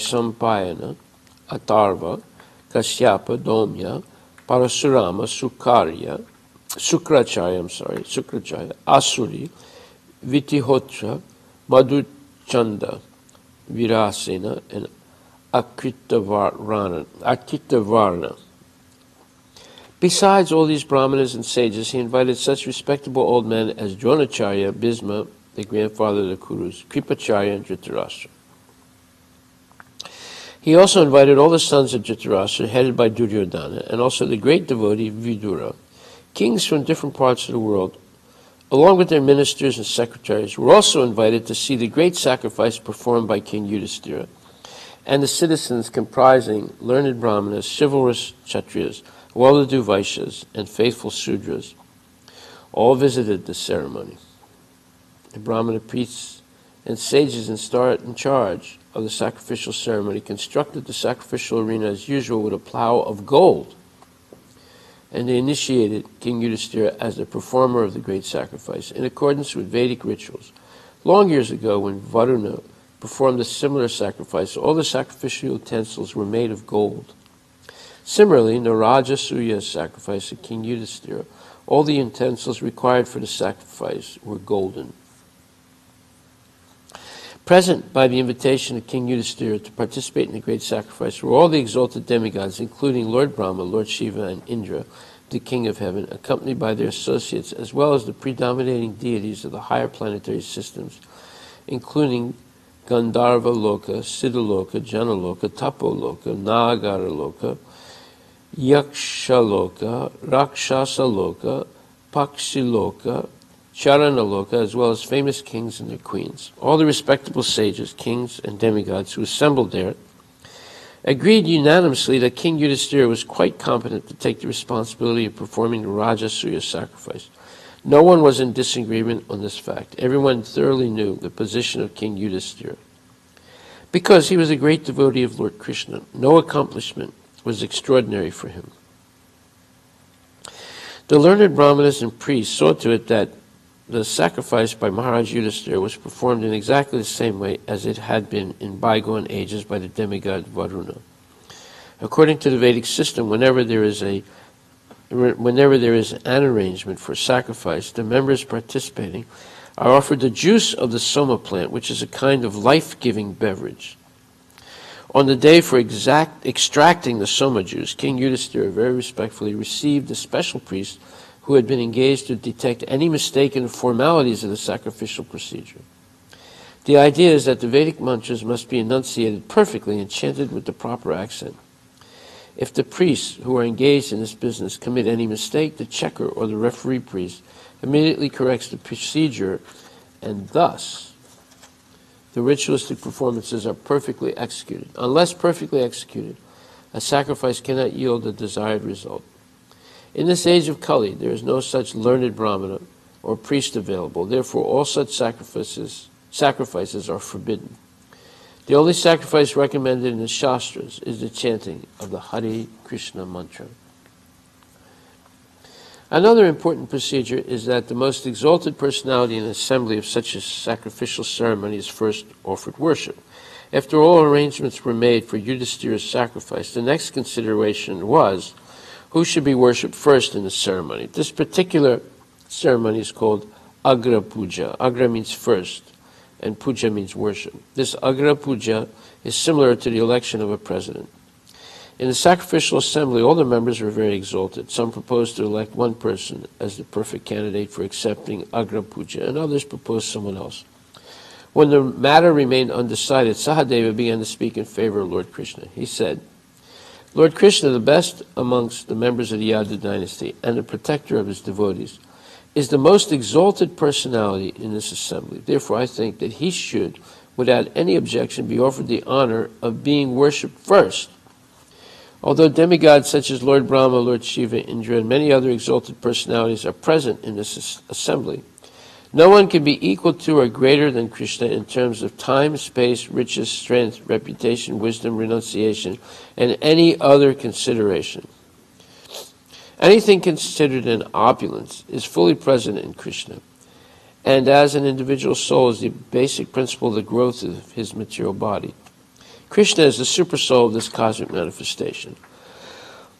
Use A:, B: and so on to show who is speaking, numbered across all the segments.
A: Sampayana, Atarva, Kashyapa, Domya, Parasurama, Sukracharya, Asuri, Vitihotra, Madhuchanda, Virasena, and Akitavarna. Besides all these brahmanas and sages, he invited such respectable old men as Dronacharya, Bhisma, the grandfather of the Kurus, Kripacharya, and Dhritarashtra. He also invited all the sons of Dhritarashtra, headed by Duryodhana, and also the great devotee Vidura. Kings from different parts of the world, along with their ministers and secretaries, were also invited to see the great sacrifice performed by King Yudhisthira, and the citizens comprising learned brahmanas, chivalrous kshatriyas, well-to-do vaishyas, and faithful sudras, all visited the ceremony. The brahmana priests and sages in charge of the sacrificial ceremony constructed the sacrificial arena as usual with a plow of gold, and they initiated King Yudhisthira as the performer of the great sacrifice in accordance with Vedic rituals. Long years ago, when Varuna performed a similar sacrifice, all the sacrificial utensils were made of gold. Similarly, in the Rajasuya sacrifice of King Yudhisthira, all the utensils required for the sacrifice were golden. Present by the invitation of King Yudhisthira to participate in the great sacrifice were all the exalted demigods, including Lord Brahma, Lord Shiva, and Indra, the King of Heaven, accompanied by their associates, as well as the predominating deities of the higher planetary systems, including Gandharva Loka, Siddhaloka, Janaloka, Tapoloka, Nagara Loka, Yakshaloka, Rakshasaloka, Pakshiloka, Charanaloka, as well as famous kings and their queens. All the respectable sages, kings, and demigods who assembled there agreed unanimously that King Yudhisthira was quite competent to take the responsibility of performing the Rajasuya sacrifice. No one was in disagreement on this fact. Everyone thoroughly knew the position of King Yudhisthira. Because he was a great devotee of Lord Krishna, no accomplishment was extraordinary for him. The learned brahmanas and priests saw to it that the sacrifice by Maharaj Yudhisthira was performed in exactly the same way as it had been in bygone ages by the demigod Varuna. According to the Vedic system, whenever there is an arrangement for sacrifice, the members participating are offered the juice of the soma plant, which is a kind of life-giving beverage. On the day for extracting the soma juice, King Yudhisthira very respectfully received a special priest who had been engaged to detect any mistake in the formalities of the sacrificial procedure. The idea is that the Vedic mantras must be enunciated perfectly and chanted with the proper accent. If the priests who are engaged in this business commit any mistake, the checker or the referee priest immediately corrects the procedure, and thus the ritualistic performances are perfectly executed. Unless perfectly executed, a sacrifice cannot yield the desired result. In this age of Kali, there is no such learned brahmana or priest available. Therefore, all such sacrifices are forbidden. The only sacrifice recommended in the Shastras is the chanting of the Hare Krishna mantra. Another important procedure is that the most exalted personality in an assembly of such a sacrificial ceremony is first offered worship. After all arrangements were made for Yudhisthira's sacrifice, the next consideration was who should be worshipped first in the ceremony. This particular ceremony is called Agra Puja. Agra means first, and Puja means worship. This Agra Puja is similar to the election of a president. In the sacrificial assembly, all the members were very exalted. Some proposed to elect one person as the perfect candidate for accepting Agra Puja, and others proposed someone else. When the matter remained undecided, Sahadeva began to speak in favor of Lord Krishna. He said, Lord Krishna, the best amongst the members of the Yadu dynasty and the protector of his devotees, is the most exalted personality in this assembly. Therefore, I think that he should, without any objection, be offered the honor of being worshipped first. Although demigods such as Lord Brahma, Lord Shiva, Indra, and many other exalted personalities are present in this assembly, no one can be equal to or greater than Krishna in terms of time, space, riches, strength, reputation, wisdom, renunciation, and any other consideration. Anything considered an opulence is fully present in Krishna, and as an individual soul is the basic principle of the growth of his material body. Krishna is the supersoul of this cosmic manifestation.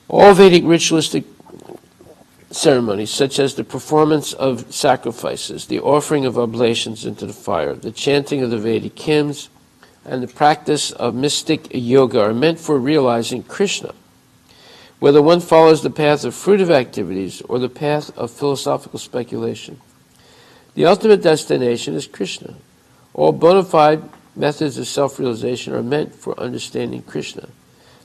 A: All Vedic ritualistic ceremonies, such as the performance of sacrifices, the offering of oblations into the fire, the chanting of the Vedic hymns, and the practice of mystic yoga are meant for realizing Krishna, whether one follows the path of fruitive activities or the path of philosophical speculation. The ultimate destination is Krishna. All bona fide methods of self-realization are meant for understanding Krishna.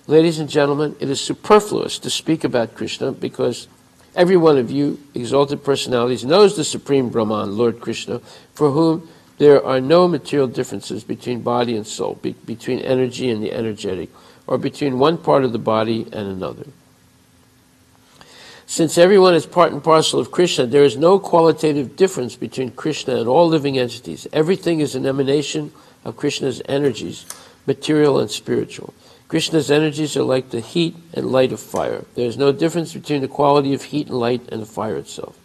A: Ladies and gentlemen, it is superfluous to speak about Krishna because every one of you exalted personalities knows the Supreme Brahman, Lord Krishna, for whom there are no material differences between body and soul, between energy and the energetic, or between one part of the body and another. Since everyone is part and parcel of Krishna, there is no qualitative difference between Krishna and all living entities. Everything is an emanation of Krishna's energies, material and spiritual. Krishna's energies are like the heat and light of fire. There is no difference between the quality of heat and light and the fire itself.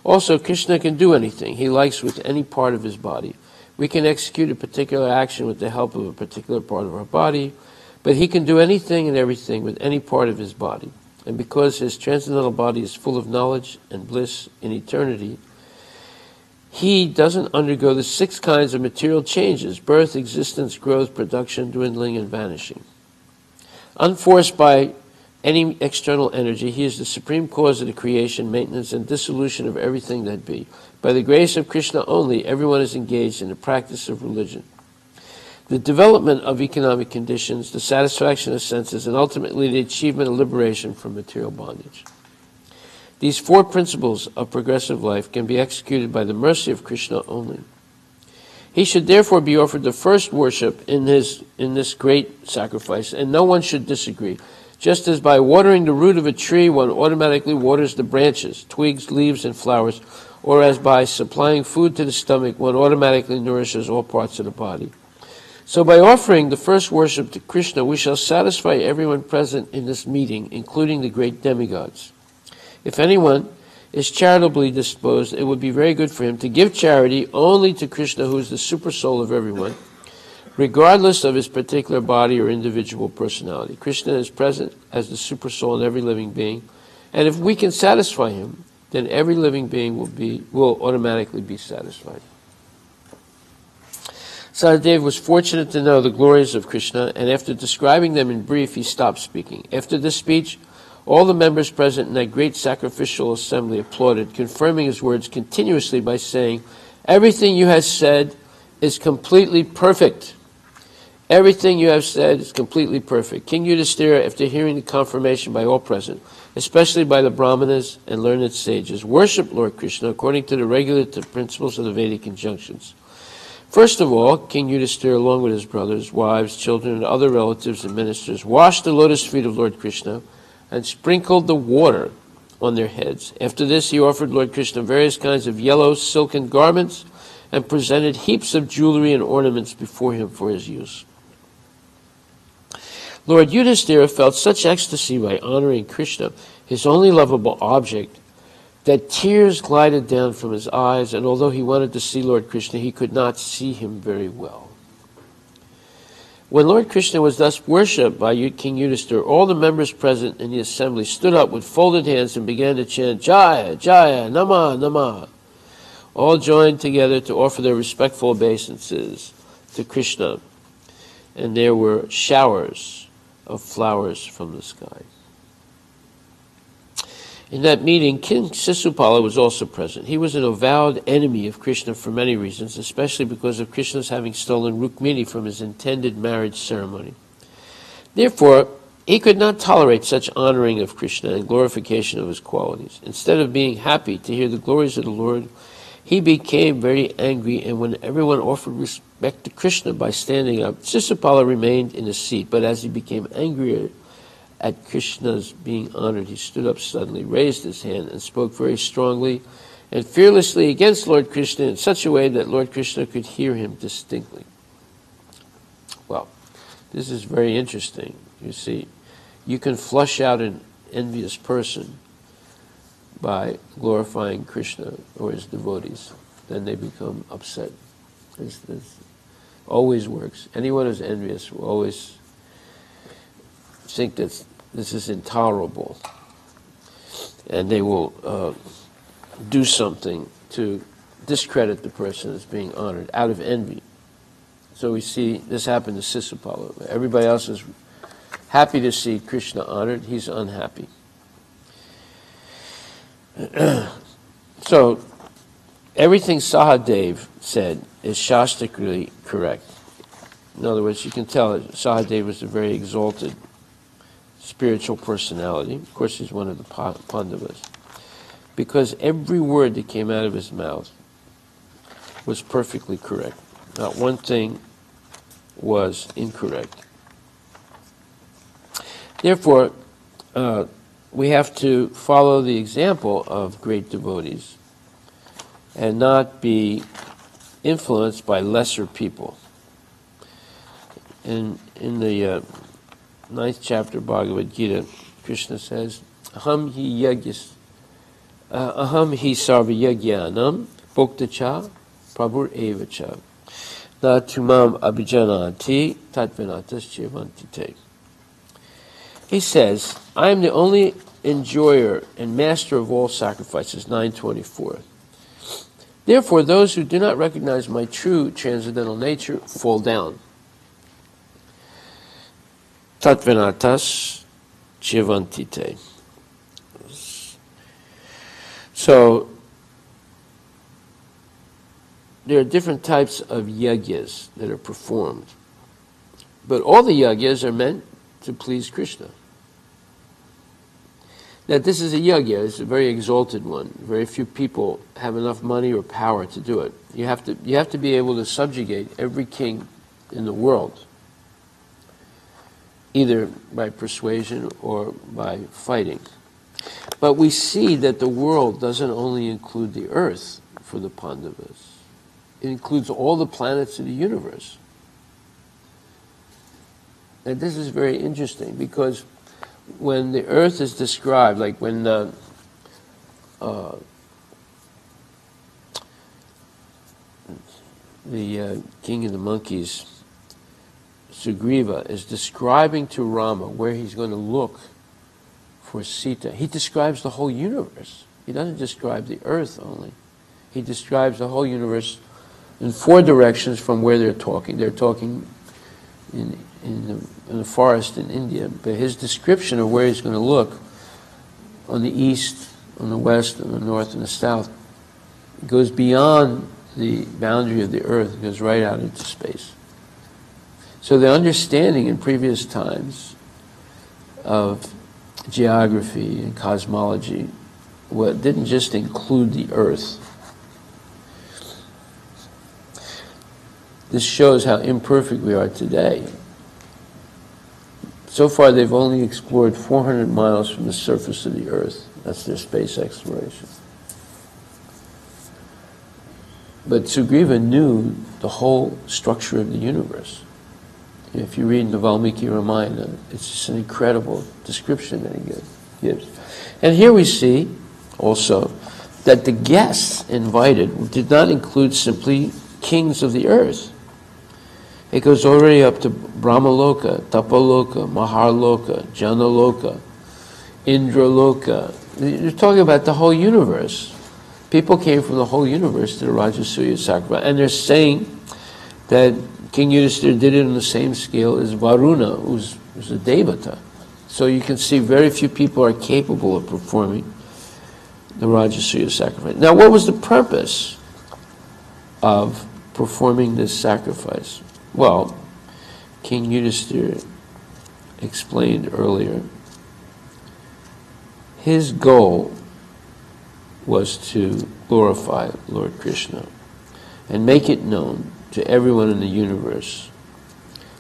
A: Also, Krishna can do anything he likes with any part of his body. We can execute a particular action with the help of a particular part of our body, but he can do anything and everything with any part of his body. And because his transcendental body is full of knowledge and bliss in eternity, he doesn't undergo the 6 kinds of material changes: birth, existence, growth, production, dwindling, and vanishing. Unforced by any external energy, he is the supreme cause of the creation, maintenance, and dissolution of everything that be. By the grace of Krishna only, everyone is engaged in the practice of religion, the development of economic conditions, the satisfaction of senses, and ultimately the achievement of liberation from material bondage. These 4 principles of progressive life can be executed by the mercy of Krishna only. He should therefore be offered the first worship in this great sacrifice, and no one should disagree. Just as by watering the root of a tree, one automatically waters the branches, twigs, leaves, and flowers, or as by supplying food to the stomach, one automatically nourishes all parts of the body. So by offering the first worship to Krishna, we shall satisfy everyone present in this meeting, including the great demigods. If anyone is charitably disposed, it would be very good for him to give charity only to Krishna, who is the supersoul of everyone, regardless of his particular body or individual personality. Krishna is present as the supersoul in every living being, and if we can satisfy him, then every living being will automatically be satisfied. Sahadeva was fortunate to know the glories of Krishna, and after describing them in brief, he stopped speaking. After this speech, all the members present in that great sacrificial assembly applauded, confirming his words continuously by saying, "Everything you have said is completely perfect. Everything you have said is completely perfect." King Yudhishthira, after hearing the confirmation by all present, especially by the Brahmanas and learned sages, worshipped Lord Krishna according to the regulative principles of the Vedic injunctions. First of all, King Yudhishthira, along with his brothers, wives, children, and other relatives and ministers, washed the lotus feet of Lord Krishna and sprinkled the water on their heads. After this, he offered Lord Krishna various kinds of yellow silken garments and presented heaps of jewelry and ornaments before him for his use. Lord Yudhishthira felt such ecstasy by honoring Krishna, his only lovable object, that tears glided down from his eyes, and although he wanted to see Lord Krishna, he could not see him very well. When Lord Krishna was thus worshipped by King Yudhishthira, all the members present in the assembly stood up with folded hands and began to chant, "Jaya, Jaya, Namah, Namah." All joined together to offer their respectful obeisances to Krishna, and there were showers of flowers from the sky. In that meeting, King Sisupala was also present. He was an avowed enemy of Krishna for many reasons, especially because of Krishna's having stolen Rukmini from his intended marriage ceremony. Therefore, he could not tolerate such honoring of Krishna and glorification of his qualities. Instead of being happy to hear the glories of the Lord, he became very angry, and when everyone offered respect to Krishna by standing up, Sisupala remained in his seat, but as he became angrier at Krishna's being honored, he stood up suddenly, raised his hand, and spoke very strongly and fearlessly against Lord Krishna in such a way that Lord Krishna could hear him distinctly. Well, this is very interesting. You see, you can flush out an envious person by glorifying Krishna or his devotees. Then they become upset. Always works. Anyone who's envious will always think that this is intolerable. And they will do something to discredit the person as being honored out of envy. So we see this happen to Sisupala. Everybody else is happy to see Krishna honored. He's unhappy. So everything Sahadev said is shastrically correct. In other words, you can tell that Sahadev was a very exalted spiritual personality. Of course, he's one of the Pandavas. Because every word that came out of his mouth was perfectly correct. Not one thing was incorrect. Therefore, we have to follow the example of great devotees and not be influenced by lesser people. In the 9th chapter of Bhagavad Gita, Krishna says, Aham hi sarva yagyanam bhoktacha prabhur evacha na tumam abhijanati tatvanatas chevantite. He says, I am the only enjoyer and master of all sacrifices, 924. Therefore, those who do not recognize my true transcendental nature fall down. Tatvanatas chevantite. So, there are different types of yagyas that are performed. But all the yagyas are meant to please Krishna. Now, this is a yagya. It's a very exalted one. Very few people have enough money or power to do it. You have to be able to subjugate every king in the world, either by persuasion or by fighting. But we see that the world doesn't only include the earth for the Pandavas. It includes all the planets of the universe. And this is very interesting because when the earth is described, like when the king of the monkeys, Sugriva, is describing to Rama where he's going to look for Sita, he describes the whole universe. He doesn't describe the earth only. He describes the whole universe in 4 directions from where they're talking. They're talking in the forest in India, but his description of where he's going to look on the east, on the west, on the north, and the south goes beyond the boundary of the earth, it goes right out into space. So the understanding in previous times of geography and cosmology didn't just include the earth. This shows how imperfect we are today. So far, they've only explored 400 miles from the surface of the earth. That's their space exploration. But Sugriva knew the whole structure of the universe. If you read the Valmiki Ramayana, it's just an incredible description that he gives. And here we see also that the guests invited did not include simply kings of the earth. It goes already up to Brahmaloka, Tapaloka, Maharloka, Janaloka, Indraloka. You're talking about the whole universe. People came from the whole universe to the Rajasuya sacrifice. And they're saying that King Yudhishthira did it on the same scale as Varuna, who's a Devata. So you can see very few people are capable of performing the Rajasuya sacrifice. Now, what was the purpose of performing this sacrifice? Well, King Yudhishthira explained earlier, his goal was to glorify Lord Krishna and make it known to everyone in the universe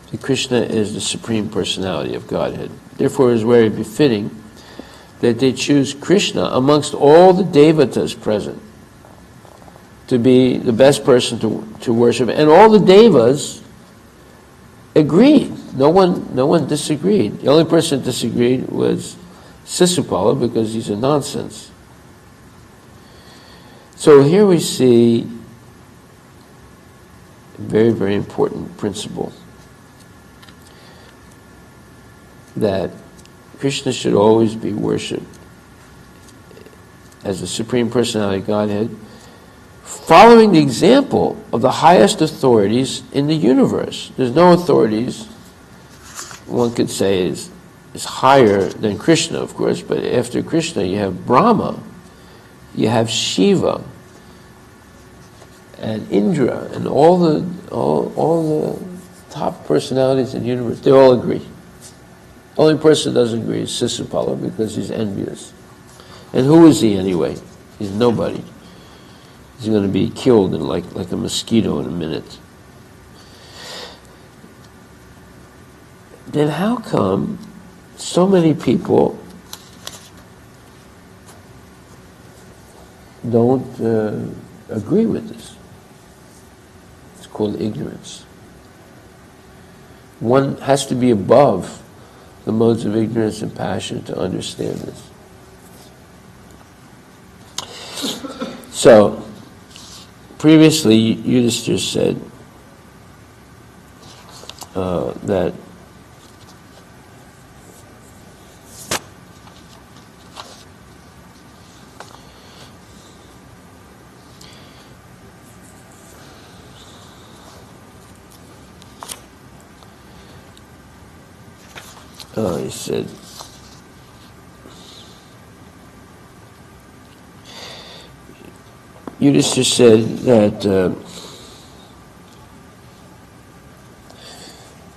A: that Krishna is the Supreme Personality of Godhead. Therefore, it is very befitting that they choose Krishna amongst all the devatas present to be the best person to worship. And all the devas agreed. No one disagreed. The only person that disagreed was Sisupala because he's a nonsense. So here we see very, very important principle, that Krishna should always be worshipped as the Supreme Personality of Godhead, following the example of the highest authorities in the universe. There's no authorities, one could say, is higher than Krishna, of course, but after Krishna you have Brahma, you have Shiva, and Indra, and all the top personalities in the universe. They all agree. The only person who doesn't agree is Sisupala, because he's envious. And who is he anyway? He's nobody. He's going to be killed in like a mosquito in a minute. Then how come so many people don't agree with this? It's called ignorance. One has to be above the modes of ignorance and passion to understand this. So, previously, Yudhishthira said that he said, Yudhishthira said that,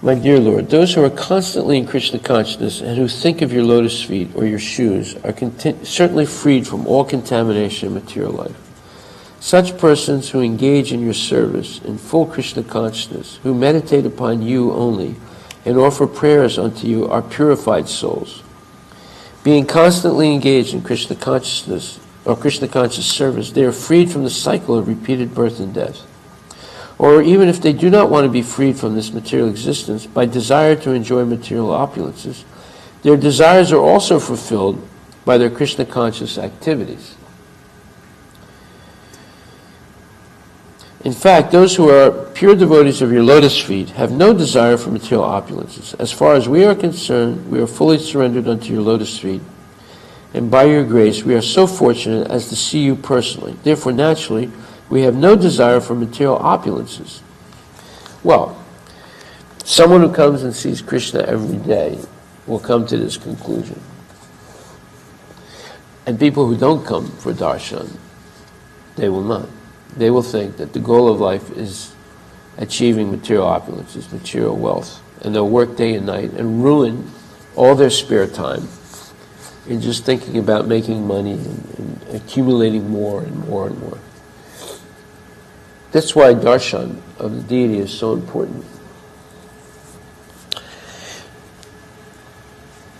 A: my dear Lord, those who are constantly in Krishna consciousness and who think of your lotus feet or your shoes are certainly freed from all contamination in material life. Such persons who engage in your service in full Krishna consciousness, who meditate upon you only, and offer prayers unto you are purified souls. Being constantly engaged in Krishna consciousness or Krishna conscious service, they are freed from the cycle of repeated birth and death. Or even if they do not want to be freed from this material existence by desire to enjoy material opulences, their desires are also fulfilled by their Krishna conscious activities. In fact, those who are pure devotees of your lotus feet have no desire for material opulences. As far as we are concerned, we are fully surrendered unto your lotus feet, and by your grace we are so fortunate as to see you personally. Therefore, naturally, we have no desire for material opulences. Well, someone who comes and sees Krishna every day will come to this conclusion. And people who don't come for darshan, they will not. They will think that the goal of life is achieving material opulences, material wealth, and they'll work day and night and ruin all their spare time in just thinking about making money and accumulating more and more and more. That's why darshan of the deity is so important.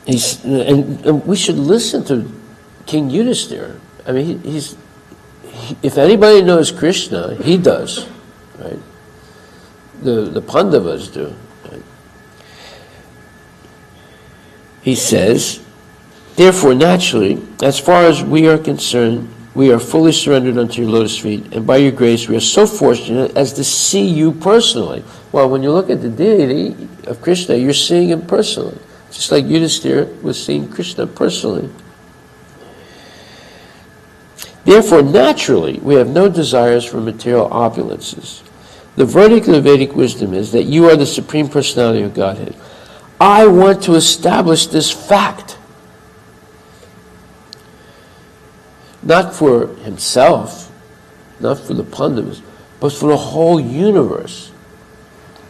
A: And we should listen to King Yudhishthira. I mean, if anybody knows Krishna, he does, right? The Pandavas do. Right? He says, therefore, naturally, as far as we are concerned, we are fully surrendered unto your lotus feet, and by your grace we are so fortunate as to see you personally. Well, when you look at the deity of Krishna, you're seeing him personally. Just like Yudhishthira was seeing Krishna personally. Therefore, naturally, we have no desires for material opulences. The verdict of the Vedic wisdom is that you are the Supreme Personality of Godhead. I want to establish this fact. Not for himself, not for the Pandavas, but for the whole universe.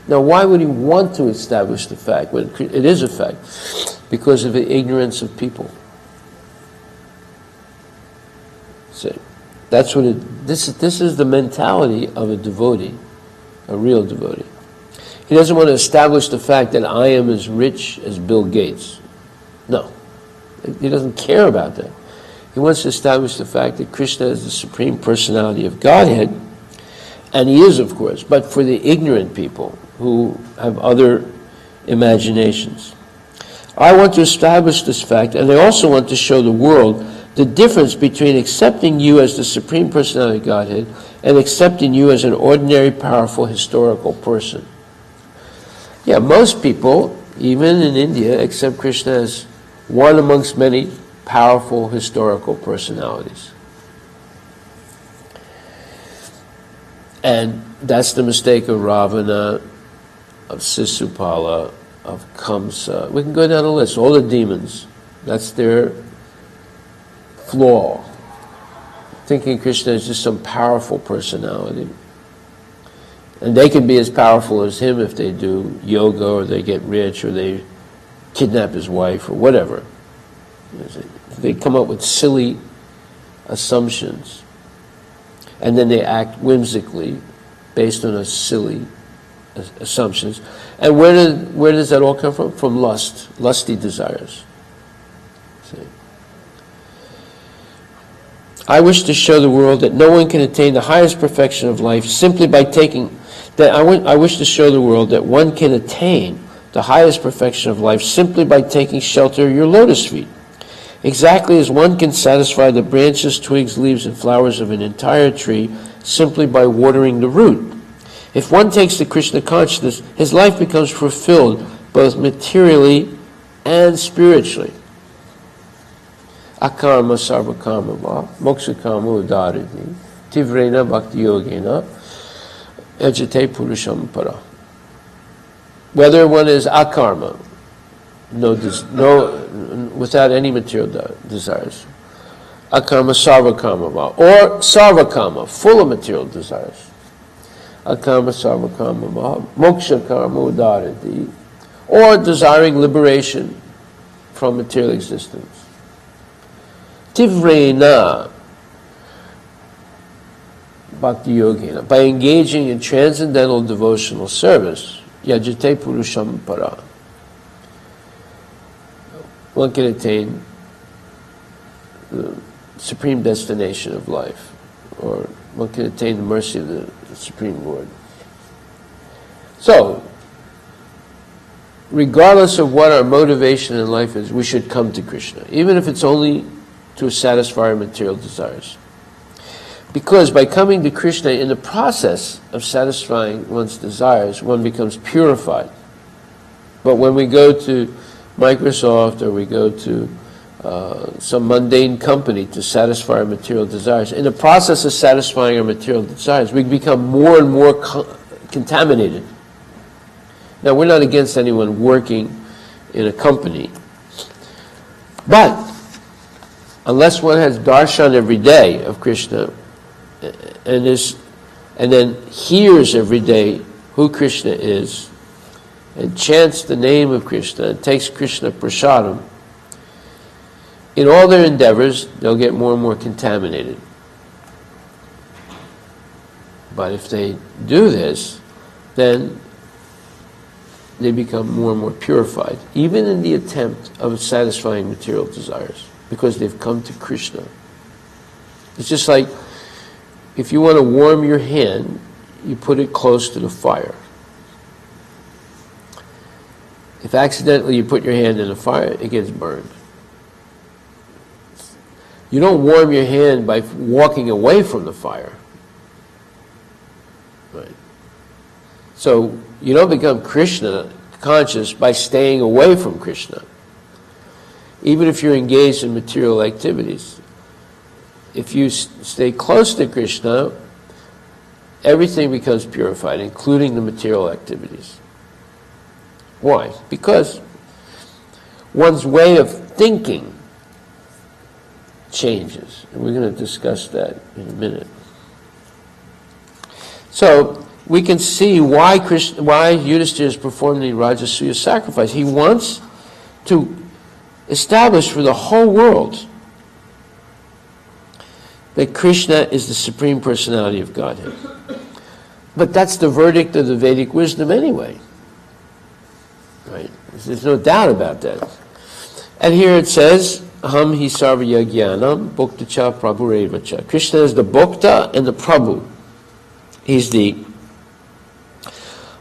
A: Now, why would he want to establish the fact? Well, it is a fact. Because of the ignorance of people. See, that's what this is the mentality of a devotee, a real devotee. He doesn't want to establish the fact that I am as rich as Bill Gates. No. He doesn't care about that. He wants to establish the fact that Krishna is the Supreme Personality of Godhead, and he is, of course, but for the ignorant people who have other imaginations. I want to establish this fact, and I also want to show the world the difference between accepting you as the Supreme Personality of Godhead and accepting you as an ordinary, powerful, historical person. Yeah, most people, even in India, accept Krishna as one amongst many powerful historical personalities. And that's the mistake of Ravana, of Sisupala, of Kamsa. We can go down the list, all the demons. That's their flaw. Thinking Krishna is just some powerful personality. And they can be as powerful as him if they do yoga, or they get rich, or they kidnap his wife, or whatever. They come up with silly assumptions. And then they act whimsically based on a silly assumptions. And where does that all come from? From lust, lusty desires. See? I wish to show the world that no one can attain the highest perfection of life simply by taking, I wish to show the world that one can attain the highest perfection of life simply by taking shelter of your lotus feet. Exactly as one can satisfy the branches, twigs, leaves, and flowers of an entire tree simply by watering the root. If one takes the Krishna consciousness, his life becomes fulfilled both materially and spiritually. Akarma sarva karma va, moksha karma udariti, tivrena bhakti yogena, ejate purusham para. Whether one is akarma, without any material desires, akarma sarva karma va, or sarva karma, full of material desires. Akarma sarva karma va, moksha karma udariti, or desiring liberation from material existence. Tivrena bhakti yogena, by engaging in transcendental devotional service, yajate purusham para, one can attain the supreme destination of life, or one can attain the mercy of the Supreme Lord. So, regardless of what our motivation in life is, we should come to Krishna, even if it's only to satisfy our material desires. Because by coming to Krishna in the process of satisfying one's desires, one becomes purified. But when we go to Microsoft, or we go to some mundane company to satisfy our material desires, in the process of satisfying our material desires, we become more and more contaminated. Now, we're not against anyone working in a company, but unless one has darshan every day of Krishna, and then hears every day who Krishna is, and chants the name of Krishna, and takes Krishna prasadam, in all their endeavors, they'll get more and more contaminated. But if they do this, then they become more and more purified, even in the attempt of satisfying material desires, because they've come to Krishna. It's just like, if you want to warm your hand, you put it close to the fire. If accidentally you put your hand in the fire, it gets burned. You don't warm your hand by walking away from the fire. Right? So you don't become Krishna conscious by staying away from Krishna. Even if you're engaged in material activities. If you stay close to Krishna, everything becomes purified, including the material activities. Why? Because one's way of thinking changes. And we're going to discuss that in a minute. So we can see why Yudhishthira is performing the Rajasuya sacrifice. He wants to establish for the whole world that Krishna is the Supreme Personality of Godhead. But that's the verdict of the Vedic wisdom anyway. Right? There's no doubt about that. And here it says, Aham hi sarva yagyanam bhukta cha Prabhu revacha. Krishna is the Bhukta and the Prabhu. He's the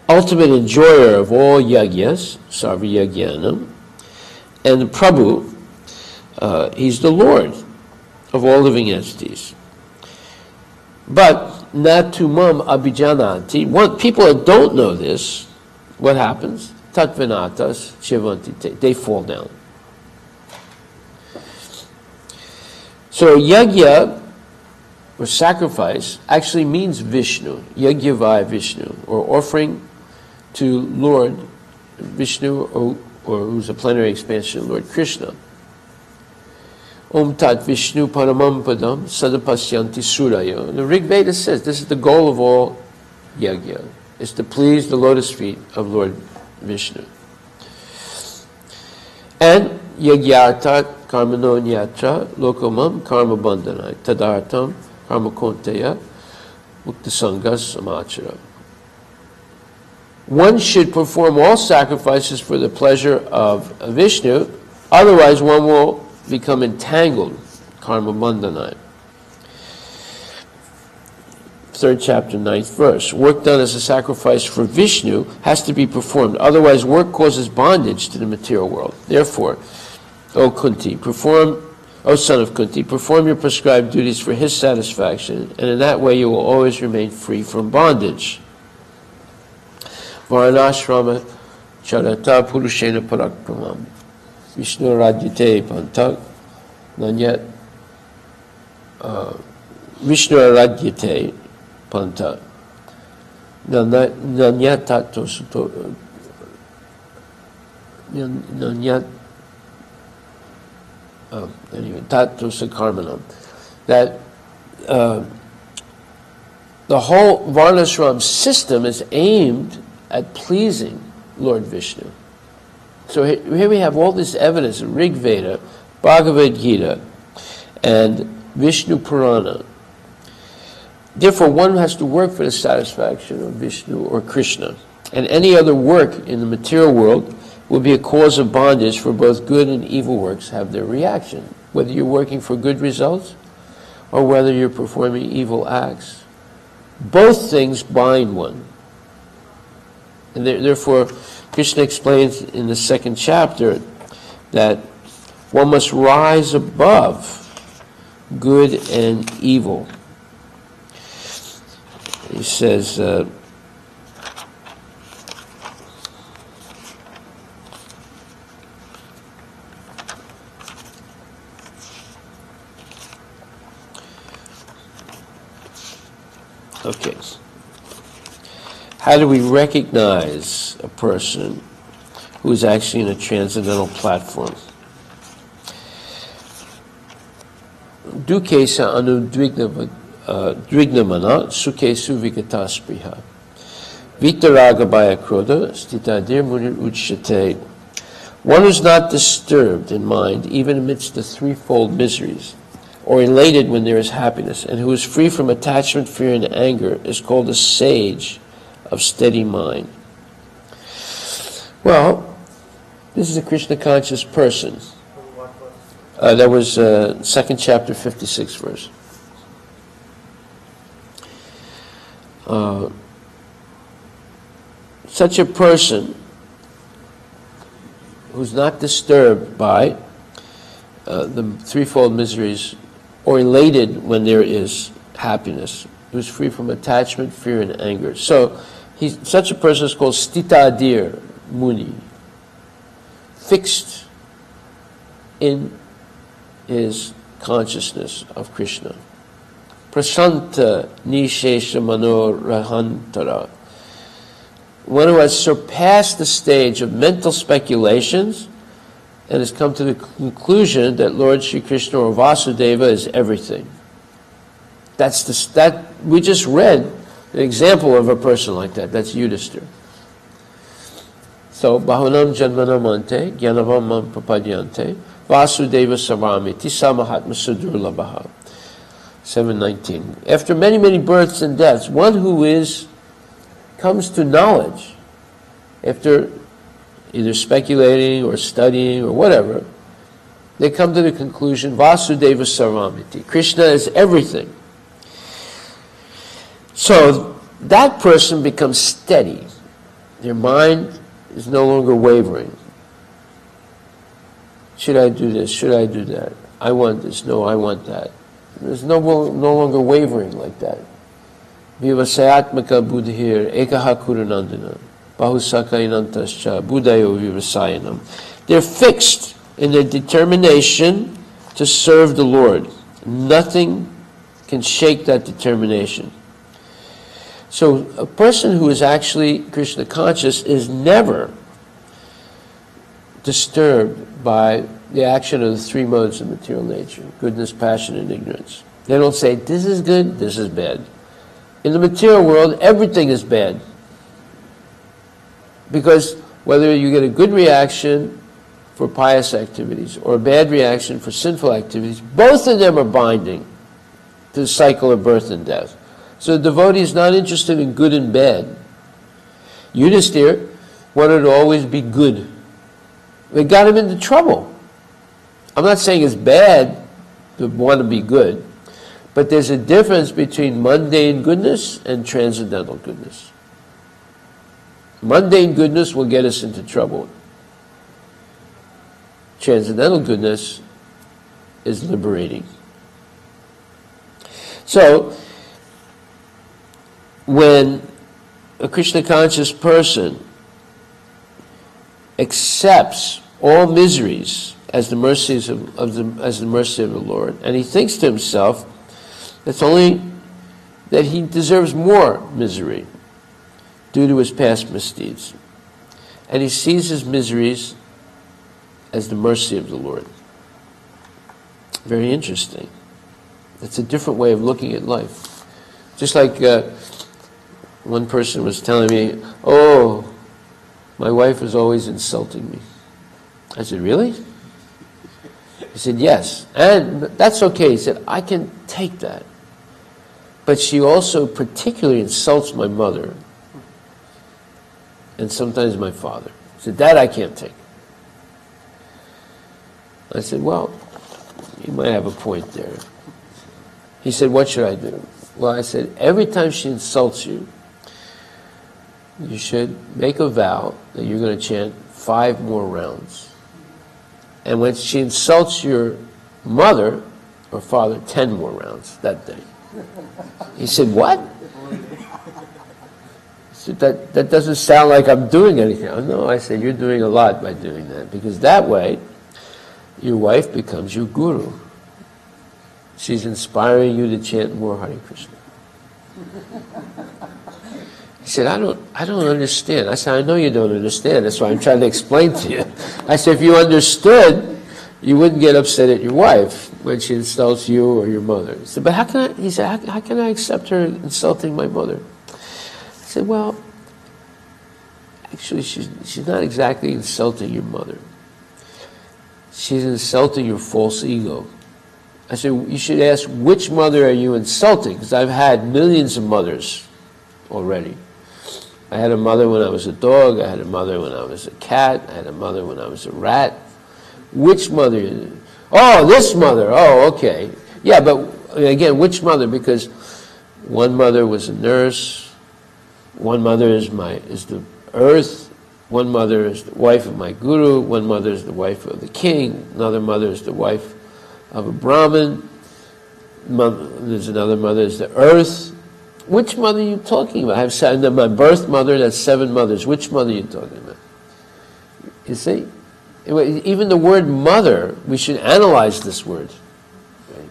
A: ultimate enjoyer of all yagyas, sarva yagyanam. And the Prabhu, he's the Lord of all living entities. But natumam abhijananti. People that don't know this, what happens? Tatvinatas chivanti. They fall down. So yajna, or sacrifice, actually means Vishnu. Yagyavai Vishnu, or offering to Lord Vishnu, or who's a plenary expansion of Lord Krishna. Om Tat Vishnu Paramam Padam Sadapasyanti Suraya. The Rig Veda says this is the goal of all yajna, is to please the lotus feet of Lord Vishnu. And yagyarta karmano nyatra lokamam karma bandhanai tadartam karma konteya muktasangas samachara. One should perform all sacrifices for the pleasure of Vishnu, otherwise one will become entangled, karma bandhanai. 3rd chapter, 9th verse. Work done as a sacrifice for Vishnu has to be performed, otherwise work causes bondage to the material world. Therefore, O son of Kunti, perform your prescribed duties for his satisfaction, and in that way you will always remain free from bondage. Varnashrama charata purushena parakramam Vishnu radyate pantak nanyat Vishnu radyate panta nanyat tato nanyat anyway, tato sakarmanam. That the whole Varnashram system is aimed at pleasing Lord Vishnu. So here we have all this evidence in Rig Veda, Bhagavad Gita, and Vishnu Purana. Therefore, one has to work for the satisfaction of Vishnu or Krishna. And any other work in the material world will be a cause of bondage, for both good and evil works have their reaction. Whether you're working for good results or whether you're performing evil acts, both things bind one. And therefore, Krishna explains in the 2nd chapter that one must rise above good and evil. He says, okay. How do we recognize a person who is actually in a transcendental platform? Dukesa anudvignamana sukesu vigataspriha vitaraga bhaya krodha stitadir munir uchyate. One who's not disturbed in mind even amidst the threefold miseries, or elated when there is happiness, and who is free from attachment, fear, and anger, is called a sage of steady mind. Well, this is a Krishna conscious person. That was 2nd chapter, 56th verse. Such a person who's not disturbed by the threefold miseries, or elated when there is happiness, who's free from attachment, fear, and anger. So, such a person is called Stitadir Muni, fixed in his consciousness of Krishna. Prasanta Nishesha Manorahantara. One who has surpassed the stage of mental speculations and has come to the conclusion that Lord Sri Krishna or Vasudeva is everything. That we just read an example of a person like that. That's Yudhishthira. So, Bahunam Janmanamante, Gyanavam Mam Prapadyante, Vasudeva Saramiti, Samahatma Sudurlabhaha. 719. After many, many births and deaths, one who comes to knowledge, after either speculating or studying or whatever, they come to the conclusion, Vasudeva Saramiti. Krishna is everything. So that person becomes steady. Their mind is no longer wavering. Should I do this? Should I do that? I want this. No, I want that. There's no longer wavering like that. Vivasayatmaka buddhir ekaha kurunandana bahusakainantascha buddhayo vivasayanam. They're fixed in their determination to serve the Lord. Nothing can shake that determination. So a person who is actually Krishna conscious is never disturbed by the action of the three modes of material nature: goodness, passion, and ignorance. They don't say, this is good, this is bad. In the material world, everything is bad. Because whether you get a good reaction for pious activities or a bad reaction for sinful activities, both of them are binding to the cycle of birth and death. So the devotee is not interested in good and bad. Yudhisthira wanted to always be good. It got him into trouble. I'm not saying it's bad to want to be good, but there's a difference between mundane goodness and transcendental goodness. Mundane goodness will get us into trouble. Transcendental goodness is liberating. So, when a Krishna conscious person accepts all miseries as the mercies as the mercy of the Lord, and he thinks to himself, it's only that he deserves more misery due to his past misdeeds, and he sees his miseries as the mercy of the Lord. Very interesting. It's a different way of looking at life. Just like one person was telling me, oh, my wife is always insulting me. I said, really? He said, yes. And that's okay. He said, I can take that. But she also particularly insults my mother and sometimes my father. He said, that I can't take. I said, well, you might have a point there. He said, what should I do? Well, I said, every time she insults you, you should make a vow that you're going to chant 5 more rounds. And when she insults your mother or father, 10 more rounds that day. He said, what? He said, that doesn't sound like I'm doing anything. Oh, no, I said, you're doing a lot by doing that, because that way your wife becomes your guru. She's inspiring you to chant more Hare Krishna. He said, I don't understand. I said, I know you don't understand. That's why I'm trying to explain to you. I said, if you understood, you wouldn't get upset at your wife when she insults you or your mother. He said, but how can I? He said, how can I accept her insulting my mother? I said, well, actually, she's not exactly insulting your mother. She's insulting your false ego. I said, you should ask, which mother are you insulting? Because I've had millions of mothers already. I had a mother when I was a dog. I had a mother when I was a cat. I had a mother when I was a rat. Which mother? Oh, this mother. Oh, okay. Yeah, but again, which mother? Because one mother was a nurse. One mother is the earth. One mother is the wife of my guru. One mother is the wife of the king. Another mother is the wife of a Brahmin. There's another mother is the earth. Which mother are you talking about? I have said my birth mother, that's 7 mothers. Which mother are you talking about? You see? Even the word mother, we should analyze this word. Right?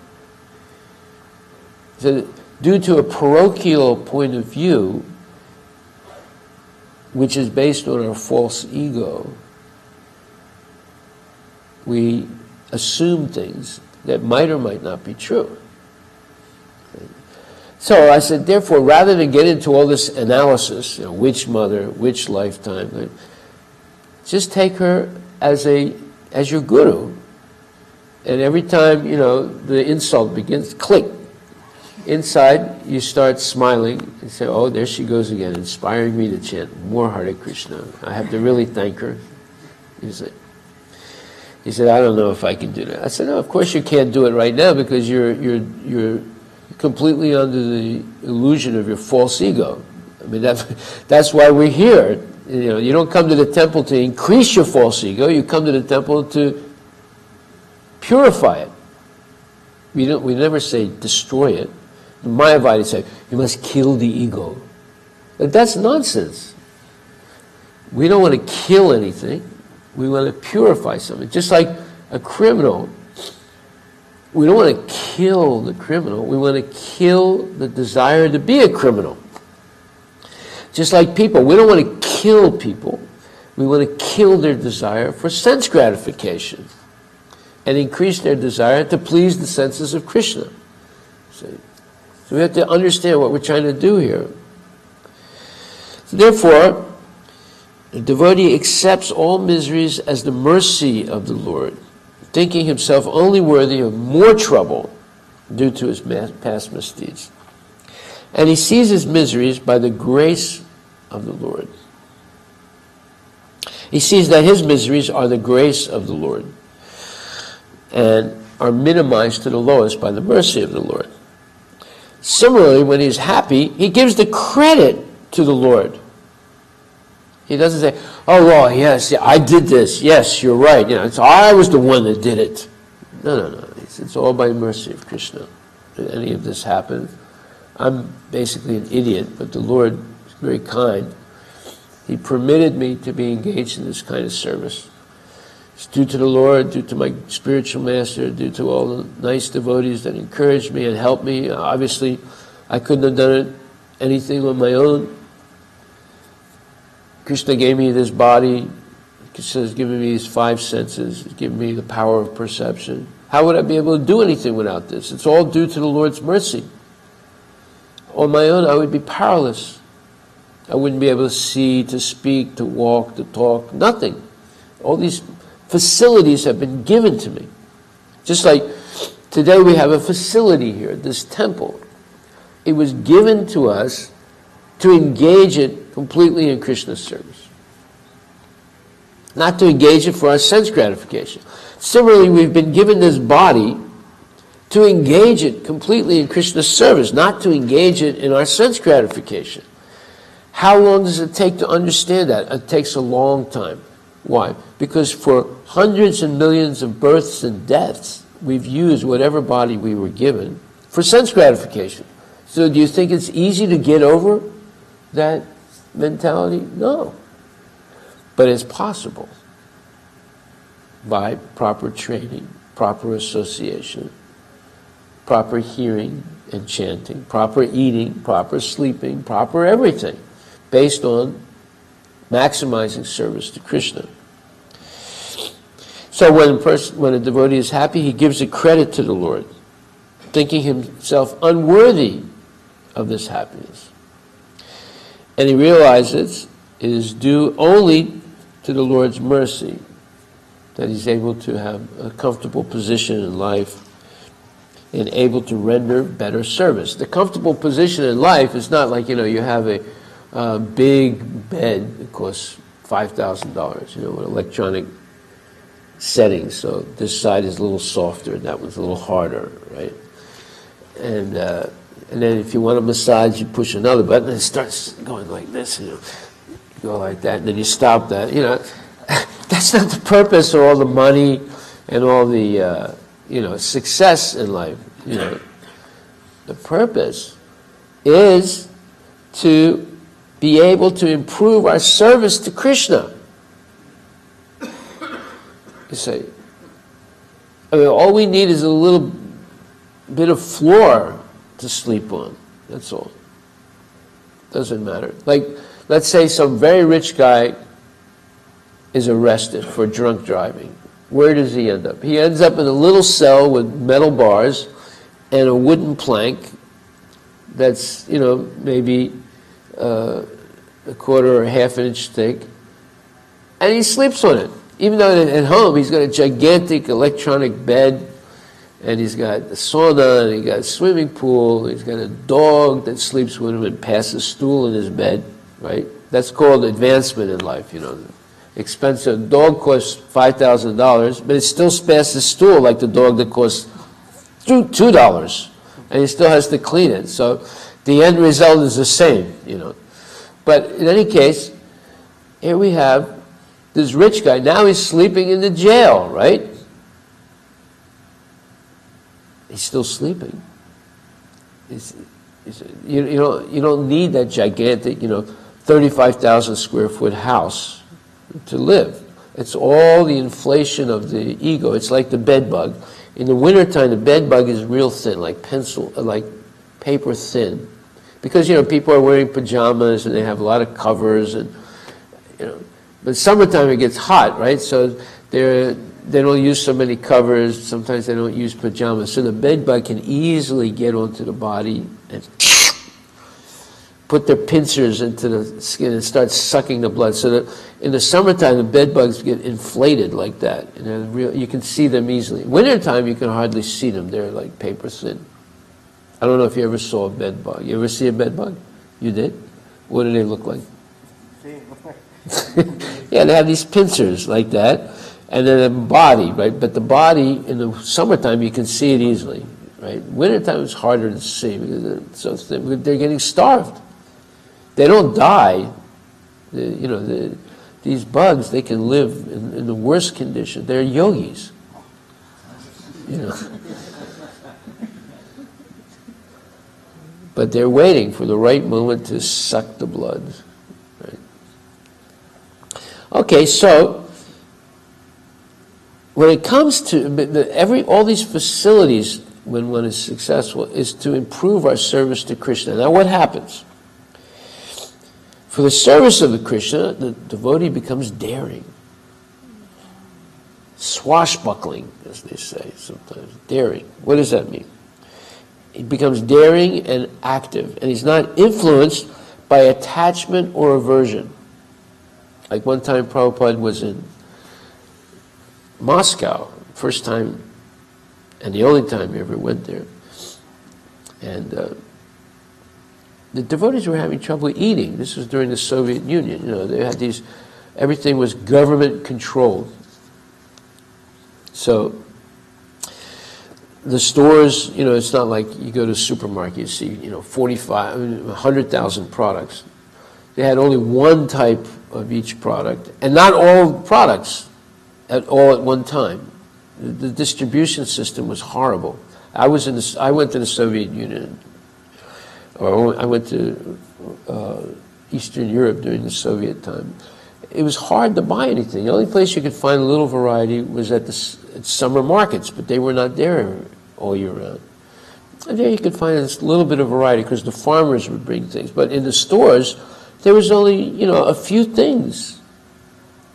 A: So, due to a parochial point of view, which is based on our false ego, we assume things that might or might not be true. So I said, therefore, rather than get into all this analysis, which mother, which lifetime, just take her as your guru. And every time, the insult begins, click. Inside, you start smiling and say, oh, there she goes again, inspiring me to chant more Hare Krishna. I have to really thank her. He said, I don't know if I can do that. I said, no, of course you can't do it right now, because you're completely under the illusion of your false ego. I mean, that's why we're here. You don't come to the temple to increase your false ego. You come to the temple to purify it. We never say destroy it. The Mayavadis say, you must kill the ego. But that's nonsense. We don't want to kill anything. We want to purify something. Just like a criminal, we don't want to kill the criminal. We want to kill the desire to be a criminal. Just like people, we don't want to kill people. We want to kill their desire for sense gratification and increase their desire to please the senses of Krishna. See? So we have to understand what we're trying to do here. So therefore, the devotee accepts all miseries as the mercy of the Lord, thinking himself only worthy of more trouble due to his past misdeeds. And he sees his miseries by the grace of the Lord. He sees that his miseries are the grace of the Lord and are minimized to the lowest by the mercy of the Lord. Similarly, when he's happy, he gives the credit to the Lord. He doesn't say, oh, Lord, yes, I did this. Yes, you're right. I was the one that did it. No. It's all by mercy of Krishna. Did any of this happen? I'm basically an idiot, but the Lord is very kind. He permitted me to be engaged in this kind of service. It's due to the Lord, due to my spiritual master, due to all the nice devotees that encouraged me and helped me. Obviously, I couldn't have done anything on my own. Krishna gave me this body. Krishna has given me these 5 senses. He's given me the power of perception. How would I be able to do anything without this? It's all due to the Lord's mercy. On my own, I would be powerless. I wouldn't be able to see, to speak, to walk, to talk, nothing. All these facilities have been given to me. Just like today we have a facility here, this temple. It was given to us to engage it completely in Krishna's service. Not to engage it for our sense gratification. Similarly, we've been given this body to engage it completely in Krishna's service, not to engage it in our sense gratification. How long does it take to understand that? It takes a long time. Why? Because for hundreds and millions of births and deaths, we've used whatever body we were given for sense gratification. So do you think it's easy to get over that mentality? No. But it's possible by proper training, proper association, proper hearing and chanting, proper eating, proper sleeping, proper everything, based on maximizing service to Krishna. So when a devotee is happy, he gives a credit to the Lord, thinking himself unworthy of this happiness. And he realizes it is due only to the Lord's mercy that he's able to have a comfortable position in life and able to render better service. The comfortable position in life is not like, you have a big bed that costs $5,000, with electronic settings. So this side is a little softer and that one's a little harder, right? And then if you want a massage, you push another button and it starts going like this, you go like that, and then you stop that, That's not the purpose of all the money and all the, success in life, The purpose is to be able to improve our service to Krishna. You say, all we need is a little bit of floor to sleep on. That's all. Doesn't matter. Like, let's say some very rich guy is arrested for drunk driving. Where does he end up? He ends up in a little cell with metal bars and a wooden plank that's, maybe a quarter or a half inch thick, and he sleeps on it. Even though at home he's got a gigantic electronic bed, and he's got a sauna, and he's got a swimming pool, he's got a dog that sleeps with him and passes stool in his bed, right? That's called advancement in life, Expensive dog costs $5,000, but it still passes stool like the dog that costs $2, and he still has to clean it. So the end result is the same, But in any case, here we have this rich guy. Now he's sleeping in the jail, right? He's still sleeping. You don't need that gigantic, 35,000 square foot house to live. It's all the inflation of the ego. It's like the bed bug. In the wintertime, the bed bug is real thin, like paper thin. Because, people are wearing pajamas and they have a lot of covers and, but summertime it gets hot, right? So they don't use so many covers. Sometimes they don't use pajamas. So the bed bug can easily get onto the body and put their pincers into the skin and start sucking the blood. So that in the summertime, the bed bugs get inflated like that. And you can see them easily. Wintertime, you can hardly see them. They're like paper thin. I don't know if you ever saw a bed bug. You ever see a bed bug? You did? What do they look like? Yeah, they have these pincers like that. And then a body, right? But the body, in the summertime, you can see it easily, right? Wintertime, it's harder to see because they're so thin. They're getting starved. They don't die. These bugs, they can live in the worst condition. They're yogis. But they're waiting for the right moment to suck the blood. Right? Okay, so when it comes to all these facilities, when one is successful, is to improve our service to Krishna. Now, what happens? For the service of the Krishna, the devotee becomes daring. Swashbuckling, as they say sometimes. Daring. What does that mean? He becomes daring and active, and he's not influenced by attachment or aversion. Like one time Prabhupada was in Moscow, first time and the only time he ever went there. And the devotees were having trouble eating. This was during the Soviet Union. They had everything was government controlled. So the stores, it's not like you go to a supermarket, you see, 100,000 products. They had only one type of each product, and not all products at one time. The distribution system was horrible. I went to the Soviet Union, or I went to Eastern Europe during the Soviet time. It was hard to buy anything. The only place you could find a little variety was at summer markets, but they were not there all year round. And there you could find a little bit of variety because the farmers would bring things. But in the stores, there was only, a few things.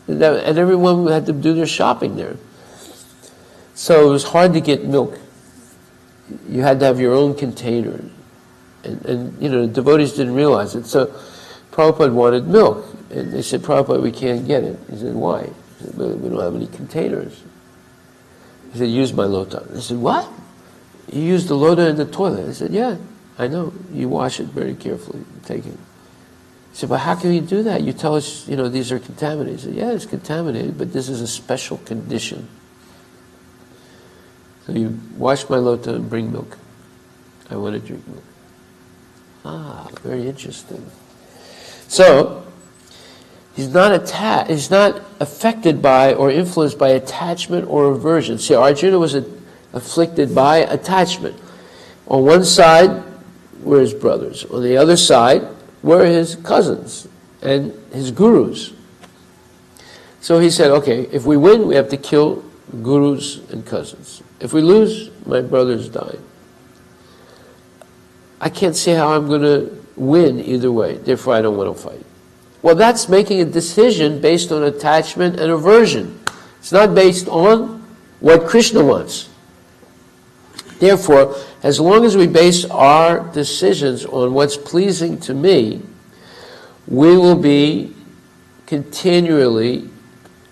A: And everyone had to do their shopping there. So it was hard to get milk. You had to have your own container. And the devotees didn't realize it. So Prabhupada wanted milk. And they said, Prabhupada, we can't get it. He said, why? He said, we don't have any containers. He said, use my lota. I said, what? You use the lota in the toilet? I said, yeah, I know. You wash it very carefully. Take it. He said, but how can you do that? You tell us, these are contaminated. He said, yeah, it's contaminated, but this is a special condition. So you wash my lota and bring milk. I want to drink milk. Ah, very interesting. So, he's not affected by or influenced by attachment or aversion. See, Arjuna was afflicted by attachment. On one side were his brothers. On the other side were his cousins and his gurus. So he said, okay, if we win, we have to kill gurus and cousins. If we lose, my brothers die. I can't see how I'm going to win either way. Therefore, I don't want to fight. Well, that's making a decision based on attachment and aversion. It's not based on what Krishna wants. Therefore, as long as we base our decisions on what's pleasing to me, we will be continually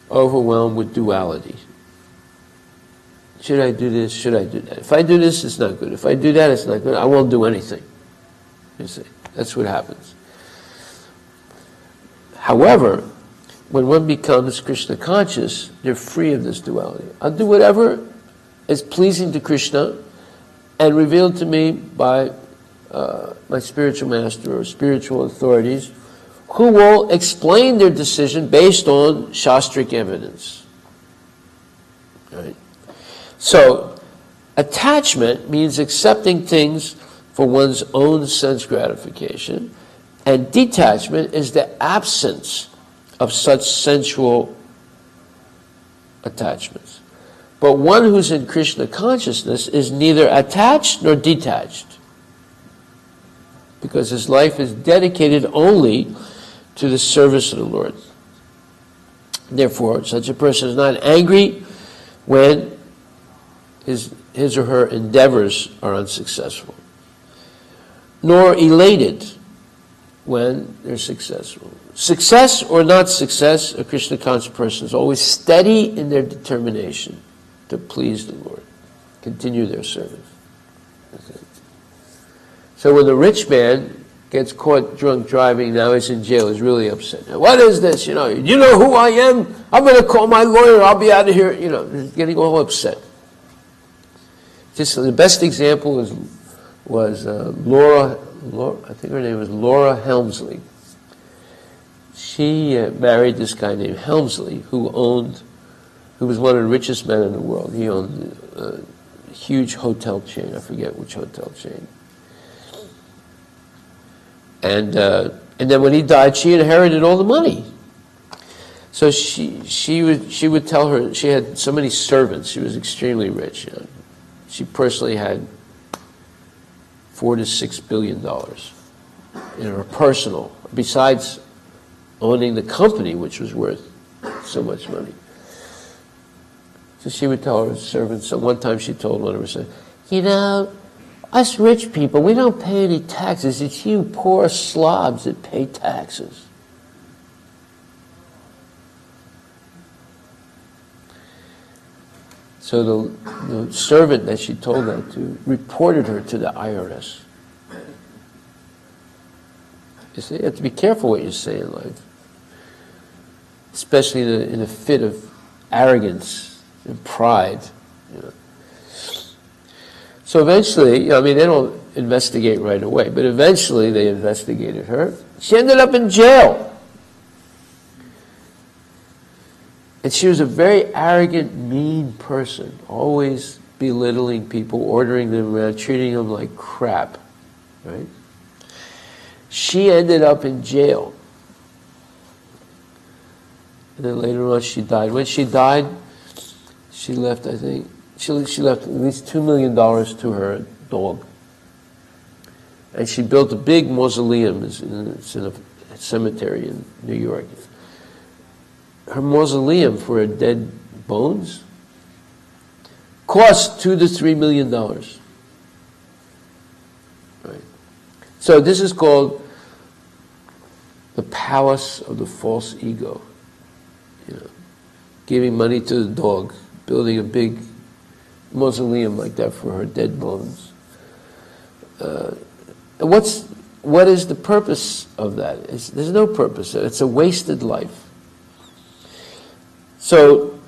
A: overwhelmed with duality. Should I do this? Should I do that? If I do this, it's not good. If I do that, it's not good. I won't do anything. You see, that's what happens. However, when one becomes Krishna conscious, they're free of this duality. I'll do whatever is pleasing to Krishna and revealed to me by my spiritual master or spiritual authorities, who will explain their decision based on Shastric evidence. Right? So, attachment means accepting things for one's own sense gratification, and detachment is the absence of such sensual attachments. But one who's in Krishna consciousness is neither attached nor detached, because his life is dedicated only to the service of the Lord. Therefore, such a person is not angry when his or her endeavors are unsuccessful, nor elated when they're successful. Success or not success, a Krishna conscious person is always steady in their determination to please the Lord, continue their service. Okay. So when the rich man gets caught drunk driving, now he's in jail, he's really upset. Now, what is this? You know who I am? I'm going to call my lawyer, I'll be out of here. He's getting all upset. Just the best example was Laura, I think her name was Laura Helmsley. She married this guy named Helmsley, who was one of the richest men in the world. He owned a huge hotel chain. I forget which hotel chain. And then when he died, she inherited all the money. So she would tell her, she had so many servants. She was extremely rich. She personally had $4 to $6 billion in her personal, besides owning the company, which was worth so much money. So she would tell her servants. So one time she told one of her servants, us rich people, we don't pay any taxes. It's you poor slobs that pay taxes. So the servant that she told that to reported her to the IRS. You see, you have to be careful what you say in life, especially in a fit of arrogance and pride. So eventually, they don't investigate right away, but eventually they investigated her. She ended up in jail. And she was a very arrogant, mean person, always belittling people, ordering them around, treating them like crap, right? She ended up in jail. And then later on she died. When she died, she left, I think, she left at least $2 million to her dog. And she built a big mausoleum. It's in a cemetery in New York. Her mausoleum for her dead bones cost $2 to $3 million. Right? So this is called the palace of the false ego. Giving money to the dog, building a big mausoleum like that for her dead bones. What is the purpose of that? There's no purpose. It's a wasted life. So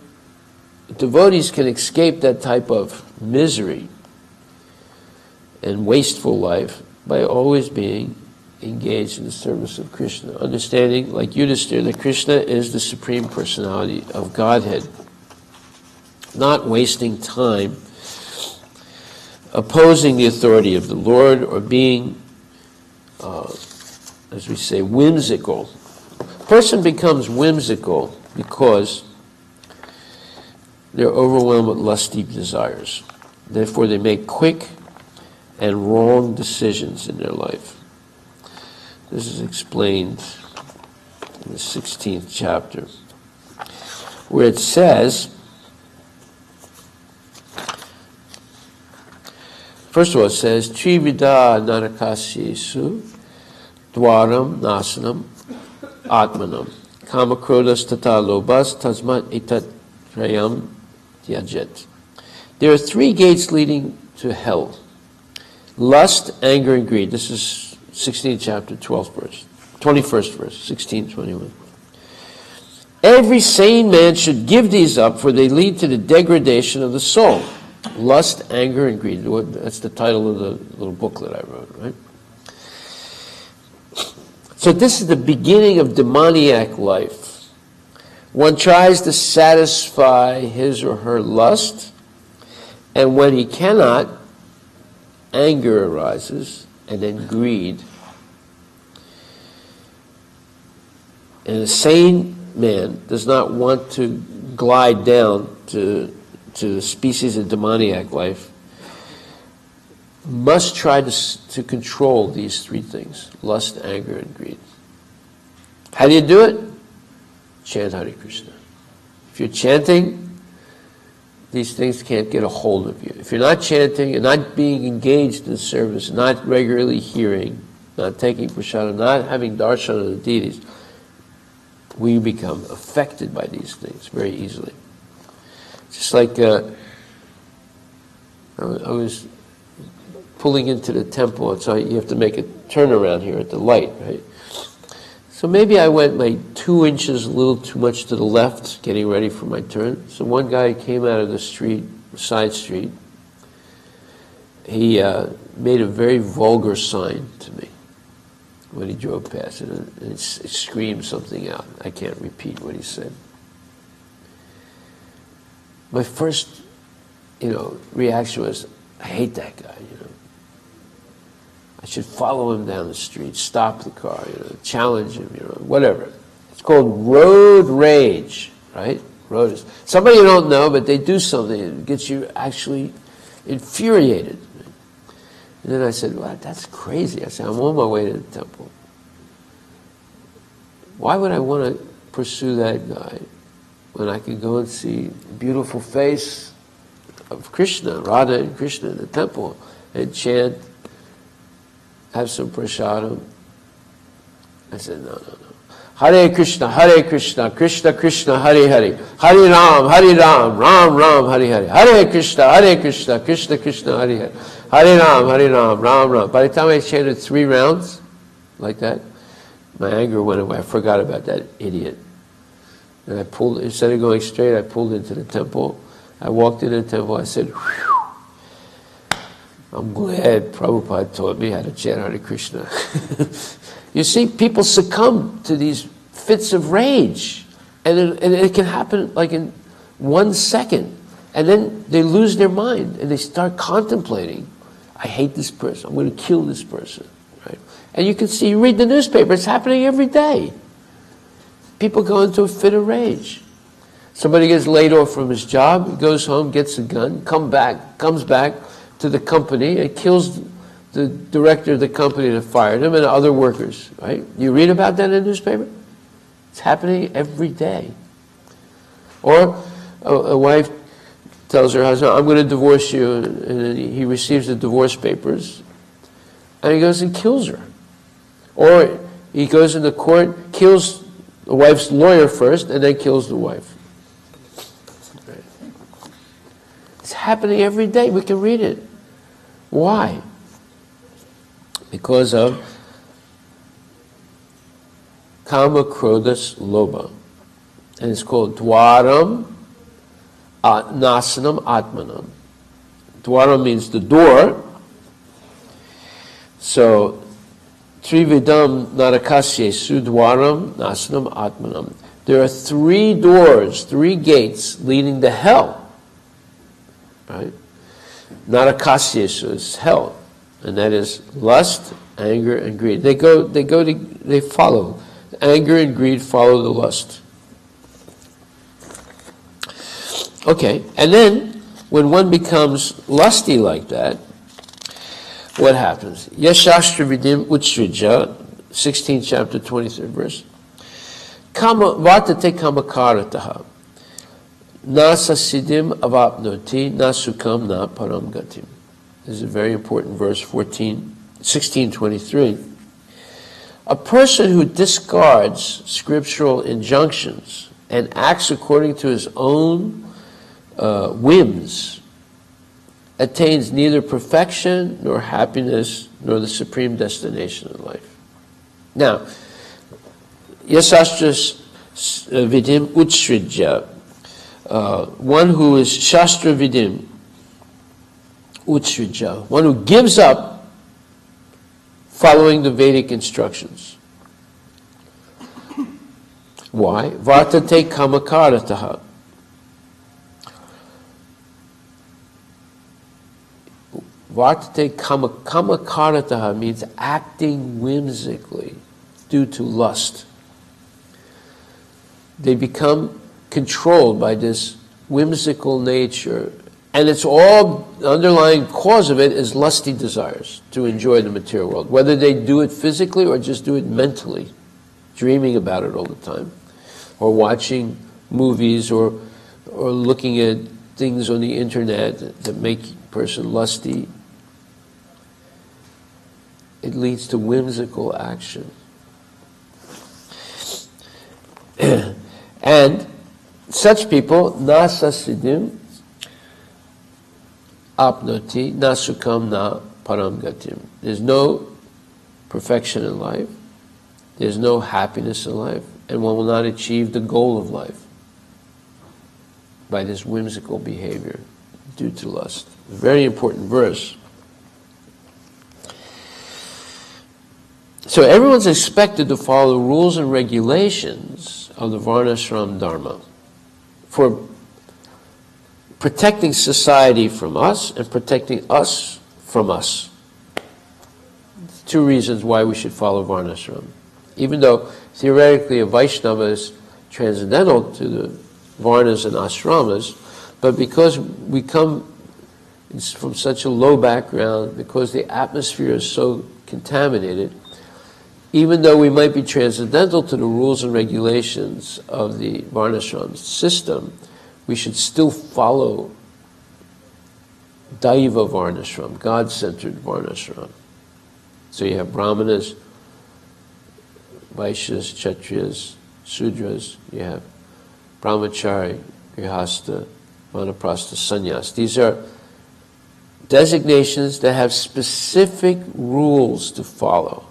A: devotees can escape that type of misery and wasteful life by always being engaged in the service of Krishna, understanding, like Yudhisthira, that Krishna is the Supreme Personality of Godhead, not wasting time opposing the authority of the Lord or being, as we say, whimsical. A person becomes whimsical because they're overwhelmed with lusty desires. Therefore, they make quick and wrong decisions in their life. This is explained in the 16th chapter, where it says, first of all, it says, Trivida narakasyesu dwaram nasanam atmanam kamakrodas tata lobas tasmat etat trayam tyajet. There are 3 gates leading to hell: lust, anger, and greed. This is 16th chapter, 12th verse, 21st verse, 16:21. Every sane man should give these up, for they lead to the degradation of the soul. Lust, anger, and greed. That's the title of the little booklet I wrote, right? So this is the beginning of demoniac life. One tries to satisfy his or her lust, and when he cannot, anger arises, and then greed. And a sane man does not want to glide down to the species of demoniac life, must try to control these three things: lust, anger, and greed. How do you do it? Chant Hare Krishna. If you're chanting, these things can't get a hold of you. If you're not chanting and not being engaged in service, not regularly hearing, not taking prasada, not having darshan of the deities, we become affected by these things very easily. Just like I was pulling into the temple, and so you have to make a turnaround here at the light, right? So maybe I went like 2 inches a little too much to the left, getting ready for my turn. So one guy came out of the street, side street. He made a very vulgar sign to me when he drove past it, and it screamed something out. I can't repeat what he said. My first, reaction was, I hate that guy, I should follow him down the street, stop the car, challenge him, whatever. It's called road rage, right? Somebody you don't know, but they do something that gets you actually infuriated. And then I said, well, that's crazy. I said, I'm on my way to the temple. Why would I want to pursue that guy when I can go and see the beautiful face of Krishna, Radha and Krishna in the temple, and chant, have some prasadam? I said, no. Hare Krishna, Krishna Krishna, Hare Hare, Hare Ram, Ram Ram, Hare Hare, Hare Krishna, Krishna Krishna, Hare Hare, Hare Ram, Ram Ram. By the time I chanted 3 rounds, like that, my anger went away. I forgot about that idiot. And I pulled, instead of going straight, I pulled into the temple. I walked into the temple, I said, whew, I'm glad Prabhupada taught me how to chant Hare Krishna. You see, people succumb to these fits of rage. And it can happen like in 1 second. And then they lose their mind and they start contemplating, I hate this person, I'm going to kill this person. Right? And you can see, you read the newspaper, it's happening every day. People go into a fit of rage. Somebody gets laid off from his job, he goes home, gets a gun, comes back to the company and kills the director of the company that fired him and other workers, right? You read about that in the newspaper? It's happening every day. Or a wife tells her husband, I'm going to divorce you, and then he receives the divorce papers, and he goes and kills her. Or he goes into court, kills the wife's lawyer first, and then kills the wife. Right? It's happening every day. We can read it. Why? Because of Kama Krodas Lobha. And it's called Dwaram Nasanam Atmanam. Dwaram means the door. So, Trividam Narakasye Sudwaram Nasanam Atmanam. There are 3 doors, 3 gates leading to hell. Right? Narakasya is hell. And that is lust, anger, and greed. They follow. Anger and greed follow the lust. Okay, and then when one becomes lusty like that, what happens? Yashastra vidim utsrija, 16th chapter, 23rd verse. Vartate kamakarataha. Nasa siddhim avapnoti, nasukam na param gatim. This is a very important verse, 1623. A person who discards scriptural injunctions and acts according to his own whims attains neither perfection nor happiness nor the supreme destination in life. Now, yasastra vidim utsrija, one who is shastra vidim utsrija, one who gives up following the Vedic instructions. Why? Vartate kamakarataha. Vartate kamakarataha means acting whimsically due to lust. They become controlled by this whimsical nature, and it's all, the underlying cause of it is lusty desires to enjoy the material world, whether they do it physically or just do it mentally, dreaming about it all the time, or watching movies or looking at things on the internet that make a person lusty. It leads to whimsical action. And such people, na sasidim apnoti, na sukam na param gatim. There's no perfection in life, there's no happiness in life, and one will not achieve the goal of life by this whimsical behavior due to lust. Very important verse. So everyone's expected to follow the rules and regulations of the Varnashram Dharma for protecting society from us and protecting us from us. It's two reasons why we should follow Varnashram. Even though theoretically a Vaishnava is transcendental to the Varnas and Ashramas, but because we come from such a low background, because the atmosphere is so contaminated, even though we might be transcendental to the rules and regulations of the Varnashram system, we should still follow Daiva Varnashram, God-centered Varnashram. So you have Brahmanas, Vaishyas, Kshatriyas, Sudras, you have Brahmachari, Grihastha, Vanaprastha, Sannyas. These are designations that have specific rules to follow,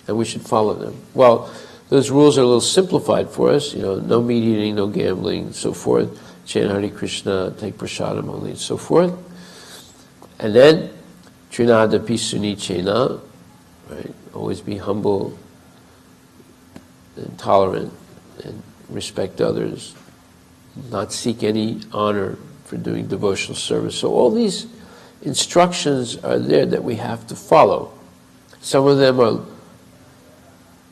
A: and we should follow them. Well, those rules are a little simplified for us, no meat eating, no gambling, and so forth, chant Hare Krishna, take prasadam only, and so forth. And then, Trinada Pisuni Chena, right? Always be humble and tolerant and respect others, not seek any honor for doing devotional service. So all these instructions are there that we have to follow. Some of them are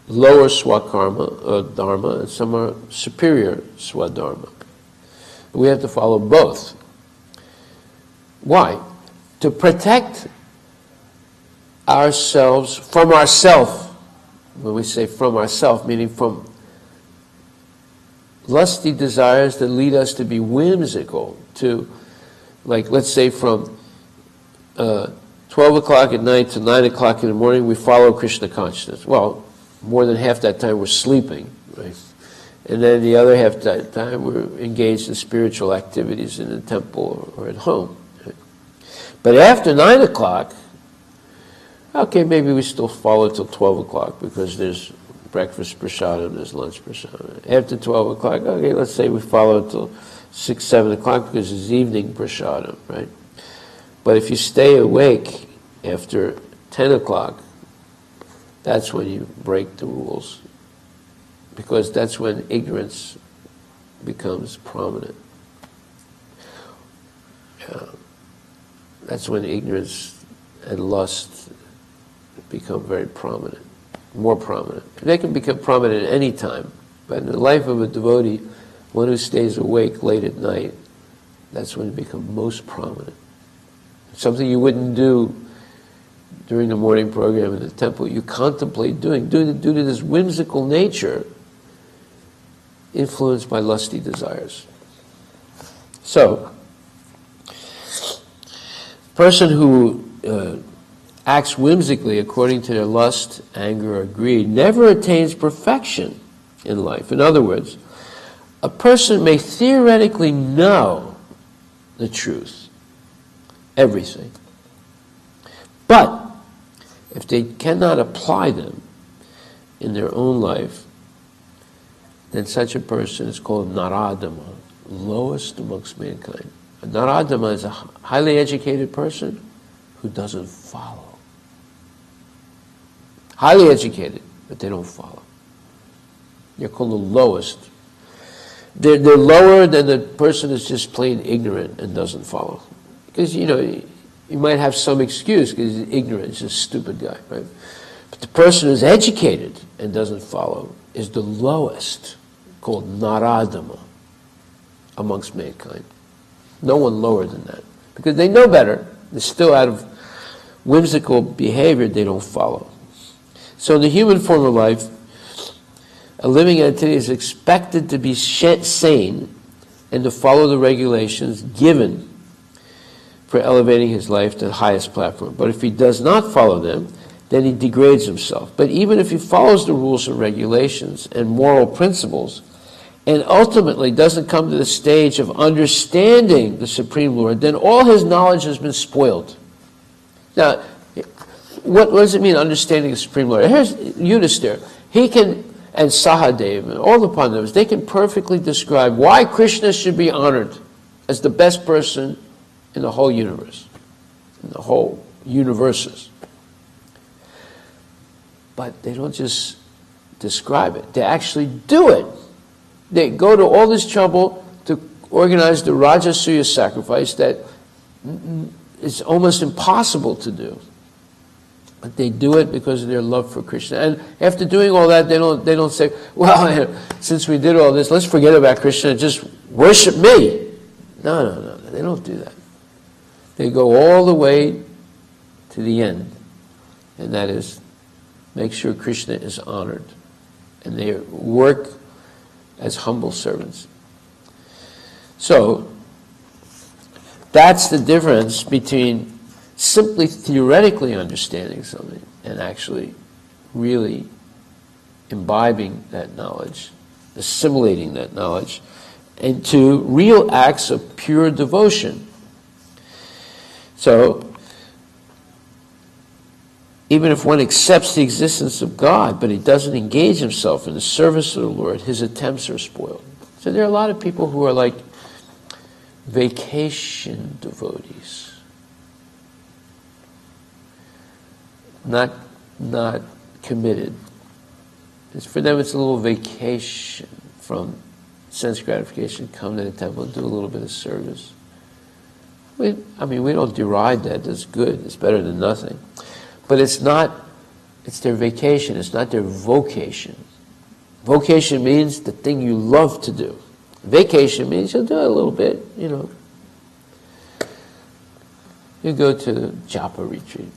A: lower swakarma, dharma, and some are superior swadharma. We have to follow both. Why? To protect ourselves from ourself. When we say from ourself, meaning from lusty desires that lead us to be whimsical, to, like, let's say from 12 o'clock at night to 9 o'clock in the morning, we follow Krishna consciousness. Well, more than half that time we're sleeping, right? And then the other half that time we're engaged in spiritual activities in the temple or at home. Right? But after 9 o'clock, okay, maybe we still follow till 12 o'clock because there's breakfast prasadam, there's lunch prasadam. After 12 o'clock, okay, let's say we follow till 6, 7 o'clock because it's evening prasadam, right? But if you stay awake after 10 o'clock, that's when you break the rules, because that's when ignorance becomes prominent. That's when ignorance and lust become very prominent, more prominent. They can become prominent at any time, but in the life of a devotee, one who stays awake late at night, that's when it becomes most prominent. Something you wouldn't do during the morning program in the temple, you contemplate doing, due to this whimsical nature, influenced by lusty desires. So, person who acts whimsically according to their lust, anger, or greed never attains perfection in life. In other words, a person may theoretically know the truth, everything, but if they cannot apply them in their own life, then such a person is called Naradama, lowest amongst mankind. A Naradama is a highly educated person who doesn't follow. Highly educated, but they don't follow. They're called the lowest. They're lower than the person who's just plain ignorant and doesn't follow. Because, you might have some excuse because he's ignorant, he's a stupid guy, right? But the person who's educated and doesn't follow is the lowest, called Naradama, amongst mankind. No one lower than that. Because they know better. They're still out of whimsical behavior, they don't follow. So in the human form of life, a living entity is expected to be sane and to follow the regulations given for elevating his life to the highest platform. But if he does not follow them, then he degrades himself. But even if he follows the rules and regulations and moral principles, and ultimately doesn't come to the stage of understanding the Supreme Lord, then all his knowledge has been spoiled. Now, what does it mean, understanding the Supreme Lord? Here's Yudhisthira. He can, and Sahadev, and all the Pandavas, they can perfectly describe why Krishna should be honored as the best person in the whole universe, in the whole universes. But they don't just describe it. They actually do it. They go to all this trouble to organize the Rajasuya sacrifice that is almost impossible to do. But they do it because of their love for Krishna. And after doing all that, they don't say, well, since we did all this, let's forget about Krishna and just worship me. No. They don't do that. They go all the way to the end. And that is, make sure Krishna is honored. And they work as humble servants. So, that's the difference between simply theoretically understanding something and actually really imbibing that knowledge, assimilating that knowledge into real acts of pure devotion. So, even if one accepts the existence of God, but he doesn't engage himself in the service of the Lord, his attempts are spoiled. So there are a lot of people who are like vacation devotees. Not committed. For them it's a little vacation from sense gratification, come to the temple and do a little bit of service. We don't deride that, that's good, it's better than nothing. But it's their vacation, it's not their vocation. Vocation means the thing you love to do. Vacation means you'll do it a little bit, You go to japa retreat.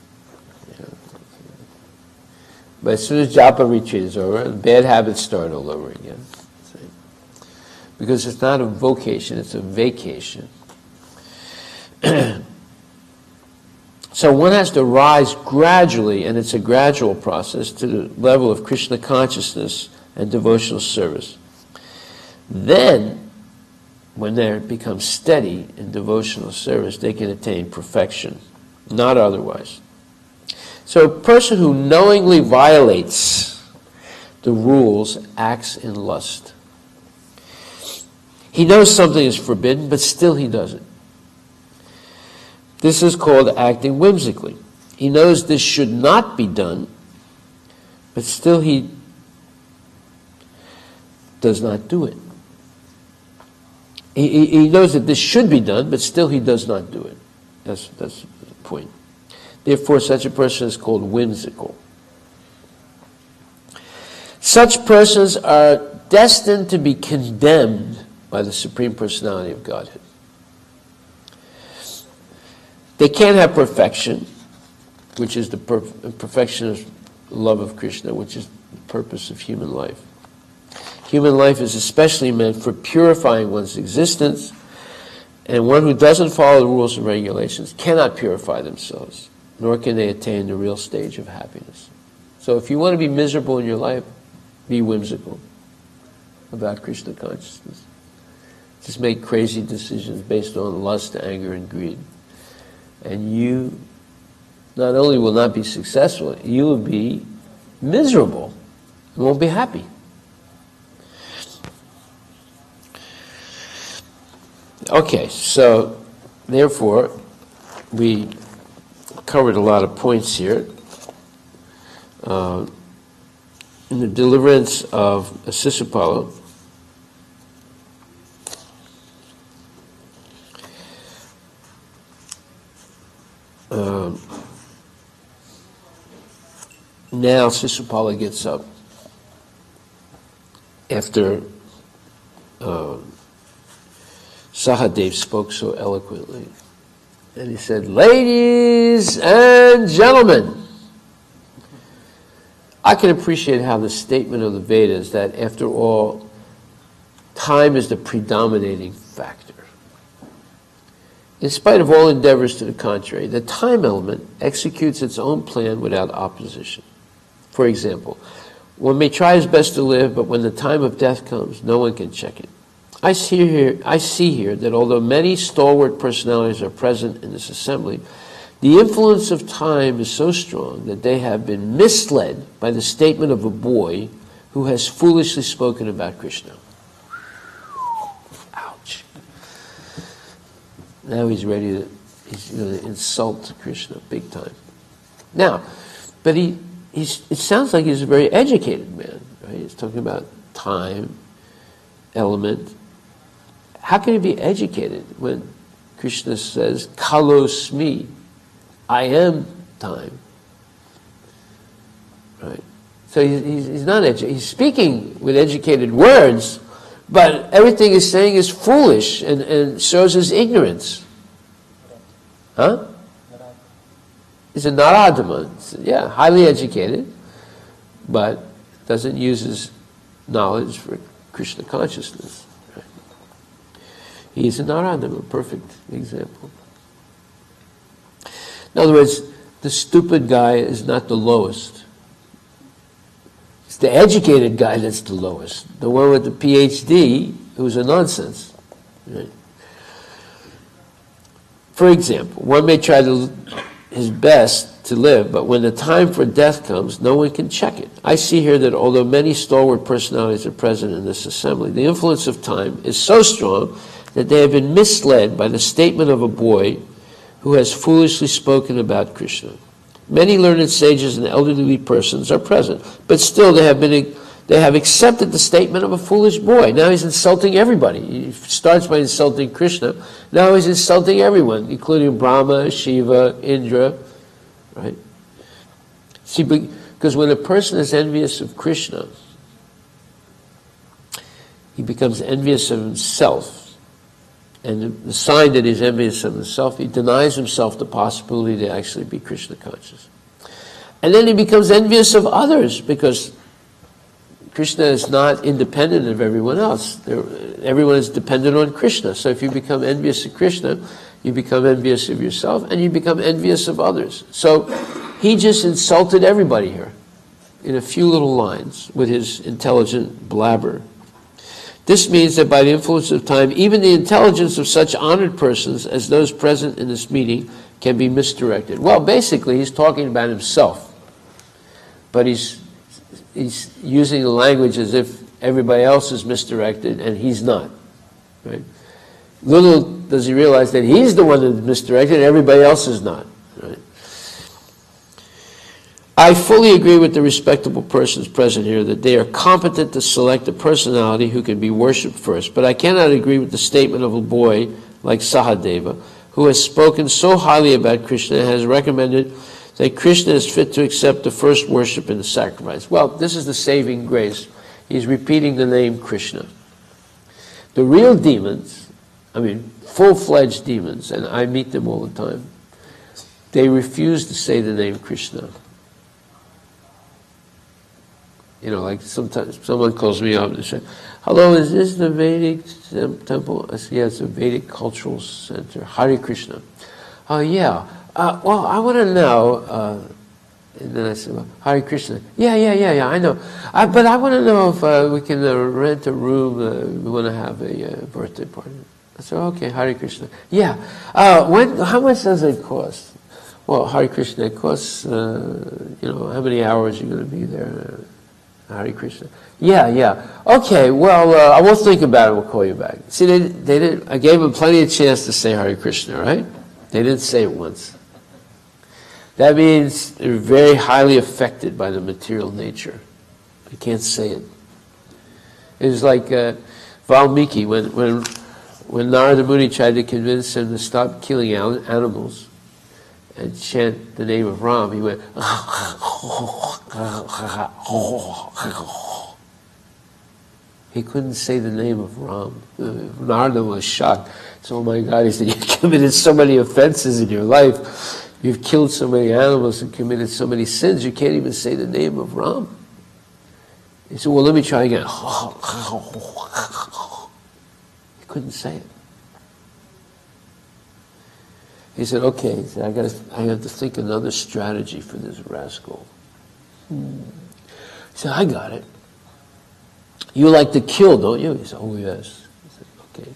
A: But as soon as japa retreat is over, bad habits start all over again. Because it's not a vocation, it's a vacation. So one has to rise gradually, and it's a gradual process, to the level of Krishna consciousness and devotional service. Then, when they become steady in devotional service, they can attain perfection, not otherwise. So a person who knowingly violates the rules acts in lust. He knows something is forbidden, but still he does it. This is called acting whimsically. He knows this should not be done, but still he does not do it. He knows that this should be done, but still he does not do it. That's the point. Therefore, such a person is called whimsical. Such persons are destined to be condemned by the Supreme Personality of Godhead. They can't have perfection, which is the perfection of love of Krishna, which is the purpose of human life. Human life is especially meant for purifying one's existence, and one who doesn't follow the rules and regulations cannot purify themselves, nor can they attain the real stage of happiness. So if you want to be miserable in your life, be whimsical about Krishna consciousness. Just make crazy decisions based on lust, anger, and greed. And you not only will not be successful, you will be miserable. You won't be happy. Okay, so therefore, we covered a lot of points here. In the deliverance of Sisupala, Now Sisupala gets up after Sahadev spoke so eloquently. And he said, "Ladies and gentlemen," I can appreciate how the statement of the Vedas that, after all, time is the predominating factor. In spite of all endeavors to the contrary, the time element executes its own plan without opposition. For example, one may try his best to live, but when the time of death comes, no one can check it. I see here that although many stalwart personalities are present in this assembly, the influence of time is so strong that they have been misled by the statement of a boy who has foolishly spoken about Krishna. Ouch. Now he's going to insult Krishna big time. Now, but it sounds like he's a very educated man, right? He's talking about time, element. How can he be educated when Krishna says, "Kalosmi," I am time, right? So he's not educated. He's speaking with educated words, but everything he's saying is foolish and shows his ignorance. Huh? He's a Naradama. Yeah, highly educated, but doesn't use his knowledge for Krishna consciousness. Right? He's a Naradama, a perfect example. In other words, the stupid guy is not the lowest. It's the educated guy that's the lowest. The one with the PhD who's a nonsense. Right? For example, one may try his best to live, but when the time for death comes, no one can check it. I see here that although many stalwart personalities are present in this assembly, the influence of time is so strong that they have been misled by the statement of a boy who has foolishly spoken about Krishna. Many learned sages and elderly persons are present, but still they have accepted the statement of a foolish boy. Now he's insulting everybody. He starts by insulting Krishna. Now he's insulting everyone, including Brahma, Shiva, Indra, right? See, because when a person is envious of Krishna, he becomes envious of himself. And the sign that he's envious of himself, he denies himself the possibility to actually be Krishna conscious. And then he becomes envious of others because Krishna is not independent of everyone else. Everyone is dependent on Krishna. So if you become envious of Krishna, you become envious of yourself and you become envious of others. So he just insulted everybody here in a few little lines with his intelligent blabber. This means that by the influence of time, even the intelligence of such honored persons as those present in this meeting can be misdirected. Well, basically, he's talking about himself. But he's using the language as if everybody else is misdirected and he's not. Right? Little does he realize that he's the one that's misdirected and everybody else is not. Right? I fully agree with the respectable persons present here that they are competent to select a personality who can be worshipped first, but I cannot agree with the statement of a boy like Sahadeva, who has spoken so highly about Krishna and has recommended that Krishna is fit to accept the first worship and the sacrifice. Well, this is the saving grace. He's repeating the name Krishna. The real demons, I mean, full-fledged demons, and I meet them all the time, they refuse to say the name Krishna. You know, like sometimes someone calls me up and says, "Hello, is this the Vedic temple?" I say, "Yeah, it's a Vedic Cultural Center. Hare Krishna." "Oh, yeah. Well, I want to know." And then I said, "Well, Hare Krishna." Yeah, I know. But I want to know if we can rent a room. We want to have a birthday party. I said, "Okay, Hare Krishna." "Yeah. How much does it cost?" "Well, Hare Krishna, it costs, how many hours you're going to be there." Hare Krishna. Yeah. Okay, well, I will think about it. We'll call you back. See, they didn't. I gave them plenty of chance to say Hare Krishna, right? They didn't say it once. That means they're very highly affected by the material nature. They can't say it. It was like Valmiki when Narada Muni tried to convince him to stop killing animals, and chant the name of Ram, he went, he couldn't say the name of Ram. Narada was shocked. So, oh my God, he said, you committed so many offenses in your life. You've killed so many animals and committed so many sins, you can't even say the name of Ram. He said, well, let me try again. He couldn't say it. He said, okay, he said, I have to think another strategy for this rascal. He said, I got it. You like to kill, don't you? He said, oh yes. He said, okay.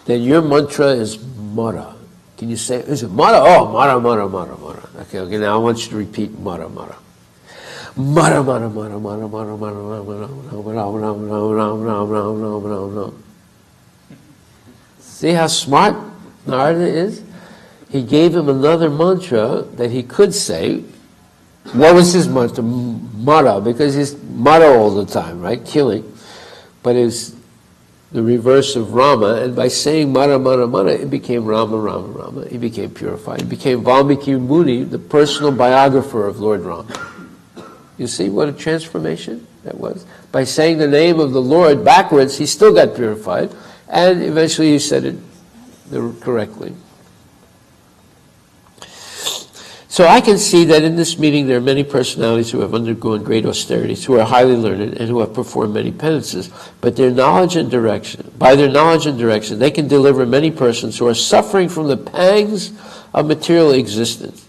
A: Then your mantra is Mara. Can you say it? He said, Mara? Oh, Mara, Mara, Mara, Mara. Okay, now I want you to repeat Mara, Mara. Mara, Mara, Mara, Mara, Mara, Mara, Mara, Mara, Mara, Mara, Mara, Mara. See how smart Narada is? He gave him another mantra that he could say. What was his mantra? Mara, because he's Mara all the time, right? Killing. But it's the reverse of Rama, and by saying Mara, Mara, Mara, it became Rama, Rama, Rama. He became purified. He became Valmiki Muni, the personal biographer of Lord Rama. You see what a transformation that was? By saying the name of the Lord backwards, he still got purified, and eventually he said it correctly. So I can see that in this meeting there are many personalities who have undergone great austerities, who are highly learned, and who have performed many penances. But by their knowledge and direction, they can deliver many persons who are suffering from the pangs of material existence.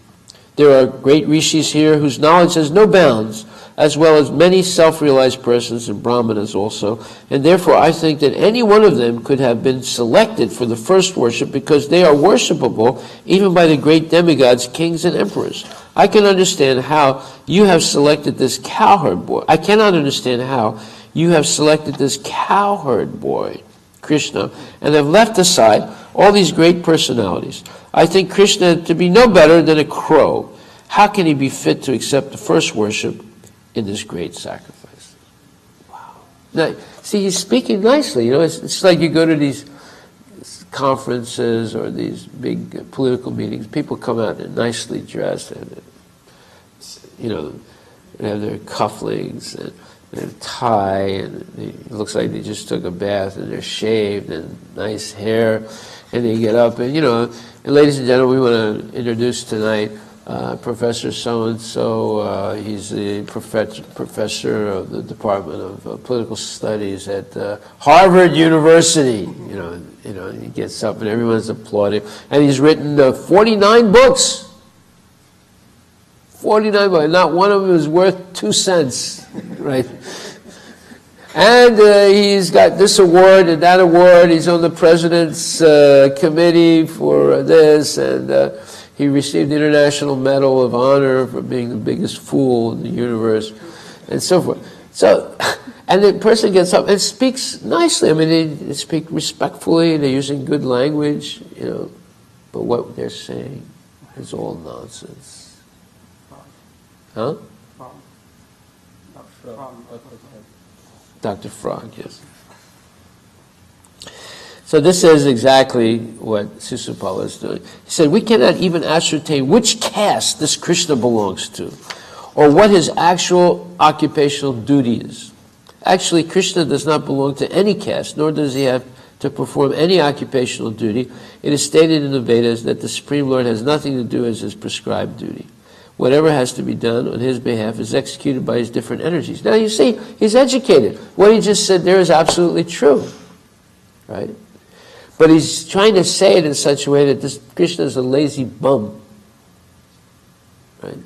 A: There are great rishis here whose knowledge has no bounds, as well as many self-realized persons and brahmanas also, and therefore I think that any one of them could have been selected for the first worship because they are worshipable even by the great demigods, kings, and emperors. I can understand how you have selected this cowherd boy. I cannot understand how you have selected this cowherd boy, Krishna, and have left aside all these great personalities. I think Krishna to be no better than a crow. How can he be fit to accept the first worship in this great sacrifice? Wow. Now, see, he's speaking nicely. You know, it's like you go to these conferences or these big political meetings. People come out and nicely dressed, and you know, they have their cufflinks and their tie, and it looks like they just took a bath, and they're shaved and nice hair, and they get up and And ladies and gentlemen, we want to introduce tonight Professor so-and-so. He's the professor of the Department of Political Studies at Harvard University. He gets up and everyone's applauding. And he's written 49 books. 49 books. Not one of them is worth 2 cents, right? And he's got this award and that award. He's on the president's committee for this, and he received the International Medal of Honor for being the biggest fool in the universe, and so forth. So, and the person gets up and speaks nicely. I mean, they speak respectfully. They're using good language, but what they're saying is all nonsense. Huh? Dr. Frog, yes. So this is exactly what Sisupala is doing. He said, we cannot even ascertain which caste this Krishna belongs to, or what his actual occupational duty is. Actually, Krishna does not belong to any caste, nor does he have to perform any occupational duty. It is stated in the Vedas that the Supreme Lord has nothing to do as his prescribed duty. Whatever has to be done on his behalf is executed by his different energies. Now you see, he's educated. What he just said there is absolutely true, right? But he's trying to say it in such a way that this Krishna is a lazy bum, right?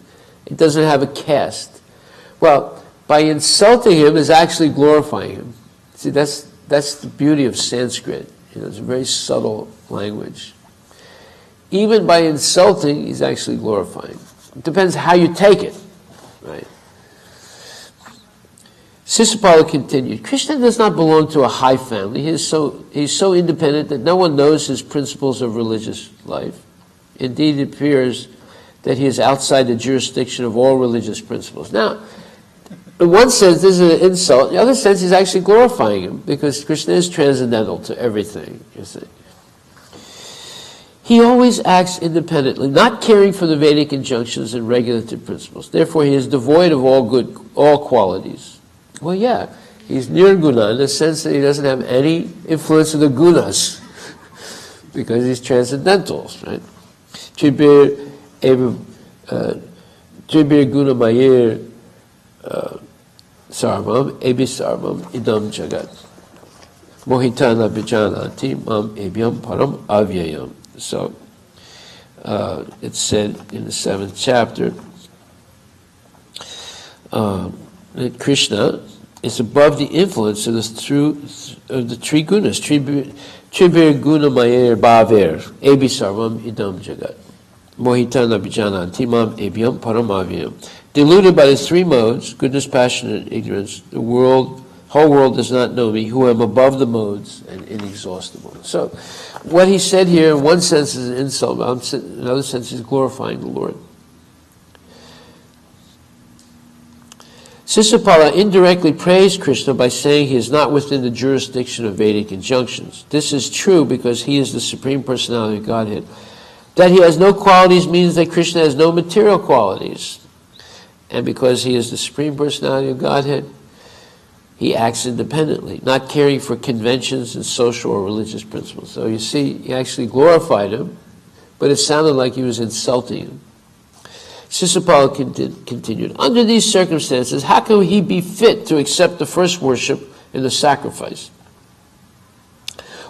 A: It doesn't have a caste. Well, by insulting him is actually glorifying him. See, that's the beauty of Sanskrit. It's a very subtle language. Even by insulting, he's actually glorifying. It depends how you take it, right? Sisupala continued, Krishna does not belong to a high family. He's so independent that no one knows his principles of religious life. Indeed, it appears that he is outside the jurisdiction of all religious principles. Now, in one sense, this is an insult. In the other sense, he's actually glorifying him, because Krishna is transcendental to everything, you see. He always acts independently, not caring for the Vedic injunctions and regulative principles. Therefore, he is devoid of all qualities. Well, yeah, he's nirguna in the sense that he doesn't have any influence of the gunas, because he's transcendental, right? Tribir guna mayir sarvam ebi sarvam idam jagat mohitana bijanati mam ebyam param avyayam. So it's said in the 7th chapter that Krishna is above the influence of the three gunas. Tribir guna mayer baver ebi sarvam idam jagat mohitana bijanati mam ebyam param avyayam. Deluded by the three modes, goodness, passion, and ignorance, the whole world does not know me, who am above the modes and inexhaustible. So, what he said here, in one sense, is an insult, but in another sense, he's glorifying the Lord. Sisupala indirectly praised Krishna by saying he is not within the jurisdiction of Vedic injunctions. This is true because he is the Supreme Personality of Godhead. That he has no qualities means that Krishna has no material qualities. And because he is the Supreme Personality of Godhead, he acts independently, not caring for conventions and social or religious principles. So you see, he actually glorified him, but it sounded like he was insulting him. Sisupala continued, under these circumstances, how can he be fit to accept the first worship and the sacrifice?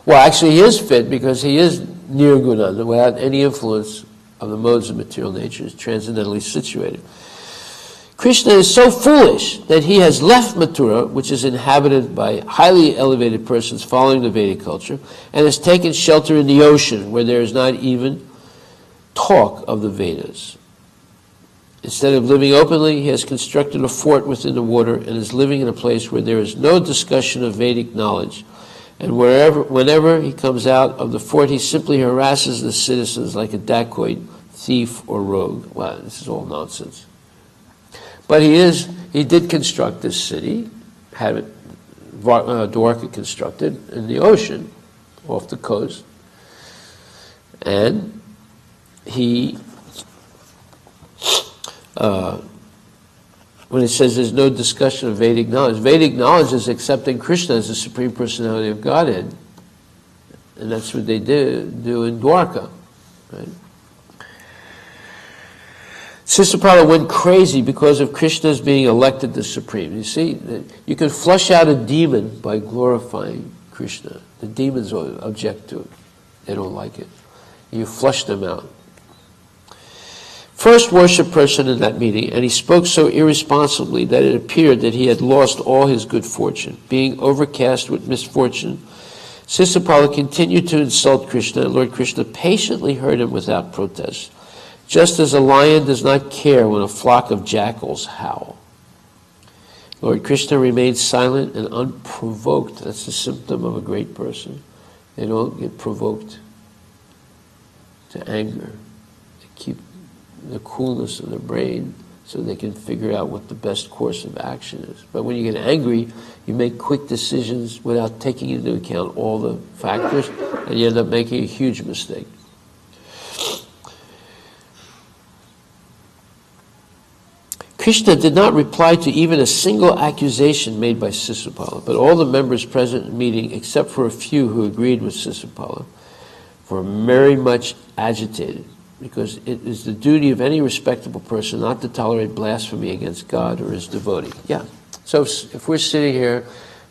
A: Well, actually he is fit because he is nirguna, without any influence of the modes of material nature, is transcendentally situated. Krishna is so foolish that he has left Mathura, which is inhabited by highly elevated persons following the Vedic culture, and has taken shelter in the ocean, where there is not even talk of the Vedas. Instead of living openly, he has constructed a fort within the water and is living in a place where there is no discussion of Vedic knowledge. And whenever he comes out of the fort, he simply harasses the citizens like a dacoit, thief, or rogue. Wow, this is all nonsense. But he did construct this city, had it, Dwarka constructed in the ocean, off the coast. And he, when it says there's no discussion of Vedic knowledge is accepting Krishna as the Supreme Personality of Godhead. And that's what they do in Dwarka, right? Sisupala went crazy because of Krishna's being elected the Supreme. You see, you can flush out a demon by glorifying Krishna. The demons object to it. They don't like it. You flush them out. First worship person in that meeting, and he spoke so irresponsibly that it appeared that he had lost all his good fortune. Being overcast with misfortune, Sisupala continued to insult Krishna, and Lord Krishna patiently heard him without protest. Just as a lion does not care when a flock of jackals howl. Lord Krishna remained silent and unprovoked. That's a symptom of a great person. They don't get provoked to anger. They keep the coolness of their brain so they can figure out what the best course of action is. But when you get angry, you make quick decisions without taking into account all the factors, and you end up making a huge mistake. Krishna did not reply to even a single accusation made by Sisupala, but all the members present in the meeting, except for a few who agreed with Sisupala, were very much agitated, because it is the duty of any respectable person not to tolerate blasphemy against God or his devotee. Yeah. So if we're sitting here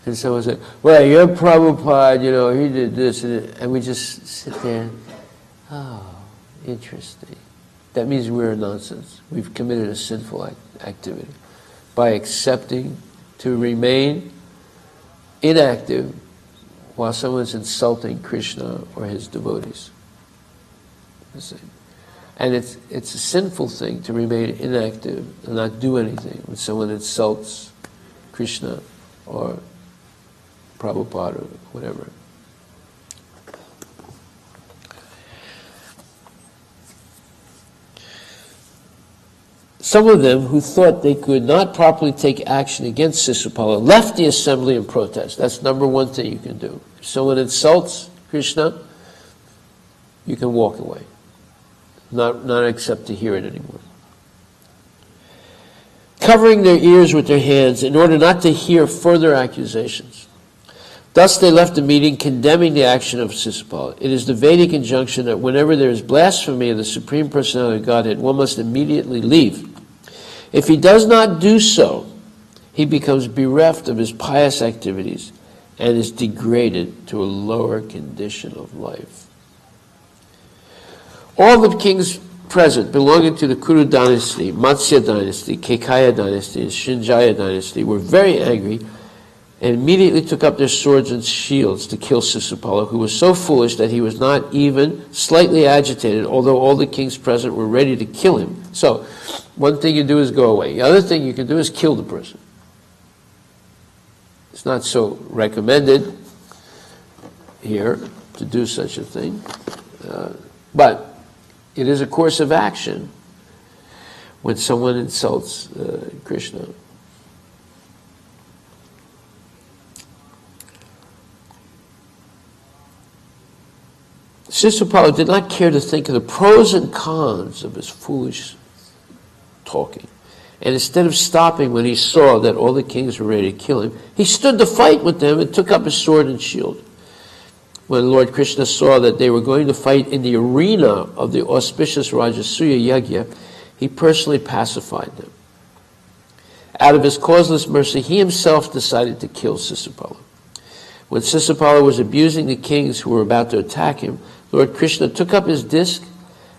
A: and someone says, well, you're Prabhupada, you know, he did this, and we just sit there, oh, interesting. That means we're nonsense. We've committed a sinful activity by accepting to remain inactive while someone's insulting Krishna or his devotees. And it's a sinful thing to remain inactive and not do anything when someone insults Krishna or Prabhupada or whatever. Some of them who thought they could not properly take action against Sisupala left the assembly in protest. That's number one thing you can do. If someone insults Krishna, you can walk away. Not accept to hear it anymore. Covering their ears with their hands in order not to hear further accusations. Thus they left the meeting condemning the action of Sisupala. It is the Vedic injunction that whenever there is blasphemy of the Supreme Personality of Godhead, one must immediately leave. If he does not do so, he becomes bereft of his pious activities and is degraded to a lower condition of life. All the kings present belonging to the Kuru dynasty, Matsya dynasty, Kekaya dynasty, and Shinjaya dynasty were very angry and immediately took up their swords and shields to kill Sisupala, who was so foolish that he was not even slightly agitated, although all the kings present were ready to kill him. So, one thing you do is go away. The other thing you can do is kill the person. It's not so recommended here to do such a thing, but it is a course of action when someone insults Krishna. Sisupala did not care to think of the pros and cons of his foolish talking. And instead of stopping when he saw that all the kings were ready to kill him, he stood to fight with them and took up his sword and shield. When Lord Krishna saw that they were going to fight in the arena of the auspicious Rajasuya Yajna, he personally pacified them. Out of his causeless mercy, he himself decided to kill Sisupala. When Sisupala was abusing the kings who were about to attack him, Lord Krishna took up his disc,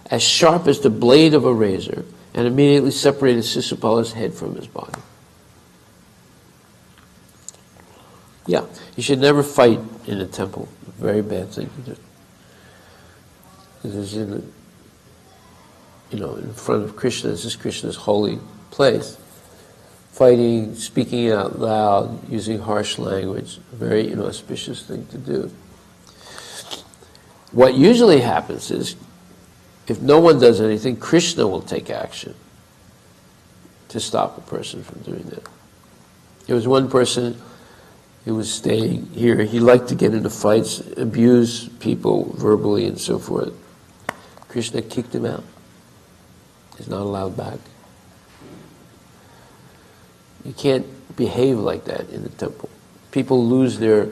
A: as sharp as the blade of a razor, and immediately separated Sisupala's head from his body. Yeah, you should never fight in a temple. A very bad thing to do. This is in front of Krishna. This is Krishna's holy place. Fighting, speaking out loud, using harsh language, a very inauspicious thing to do. What usually happens is, if no one does anything, Krishna will take action to stop a person from doing that. There was one person who was staying here. He liked to get into fights, abuse people verbally and so forth. Krishna kicked him out. He's not allowed back. You can't behave like that in the temple. People lose their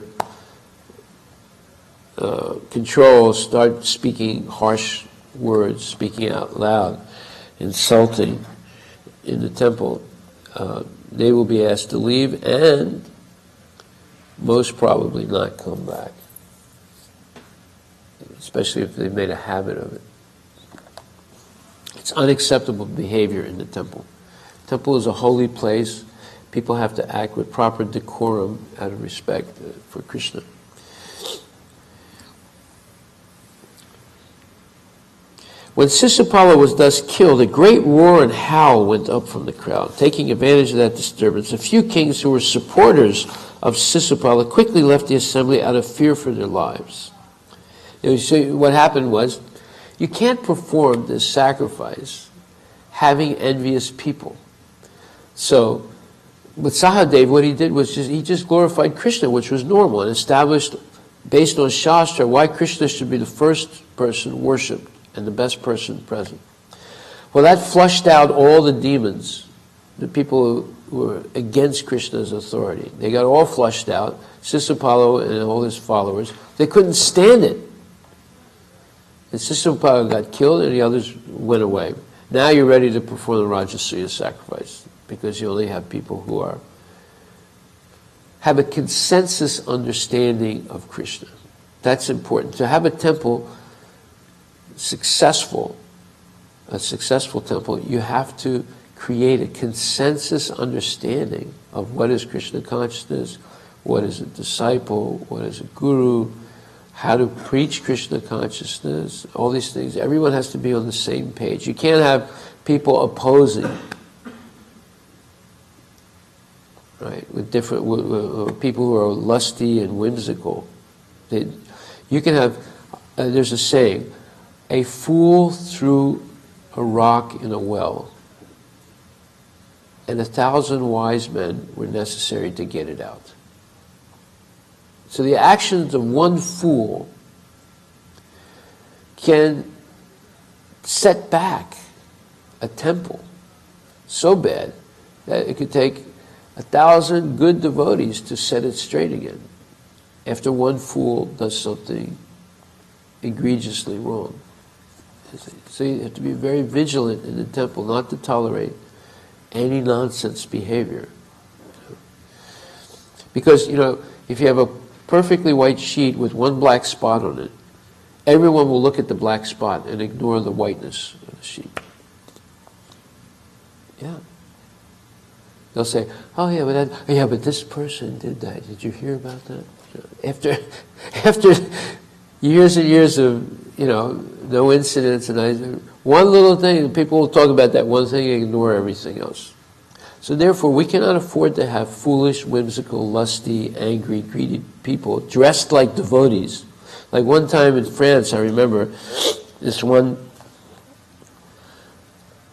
A: control, start speaking harsh words, speaking out loud, insulting in the temple. They will be asked to leave and most probably not come back, especially if they've made a habit of it. It's unacceptable behavior in the temple. Temple is a holy place. People have to act with proper decorum out of respect for Krishna. When Sisupala was thus killed, a great roar and howl went up from the crowd. Taking advantage of that disturbance, a few kings who were supporters of Sisupala quickly left the assembly out of fear for their lives. You see, what happened was, you can't perform this sacrifice having envious people. So, with Sahadev, what he did was he just glorified Krishna, which was normal, and established, based on Shastra, why Krishna should be the first person worshipped and the best person present. Well, that flushed out all the demons, the people who were against Krishna's authority. They got all flushed out. Sisupala and all his followers, they couldn't stand it. And Sisupala got killed and the others went away. Now you're ready to perform the Rajasuya sacrifice, because you only have people who have a consensus understanding of Krishna. That's important. To have a temple a successful temple, you have to create a consensus understanding of what is Krishna consciousness, what is a disciple, what is a guru, how to preach Krishna consciousness, all these things. Everyone has to be on the same page. You can't have people opposing, right? With people who are lusty and whimsical. You can have, there's a saying, a fool threw a rock in a well, and 1,000 wise men were necessary to get it out. So the actions of one fool can set back a temple so bad that it could take 1,000 good devotees to set it straight again after one fool does something egregiously wrong. So you have to be very vigilant in the temple not to tolerate any nonsense behavior. Because, if you have a perfectly white sheet with one black spot on it, everyone will look at the black spot and ignore the whiteness of the sheet. Yeah. They'll say, oh yeah, but this person did that. Did you hear about that? After years and years of, no incidents, and one little thing, people will talk about that one thing and ignore everything else. So therefore, we cannot afford to have foolish, whimsical, lusty, angry, greedy people dressed like devotees. Like one time in France, I remember, this one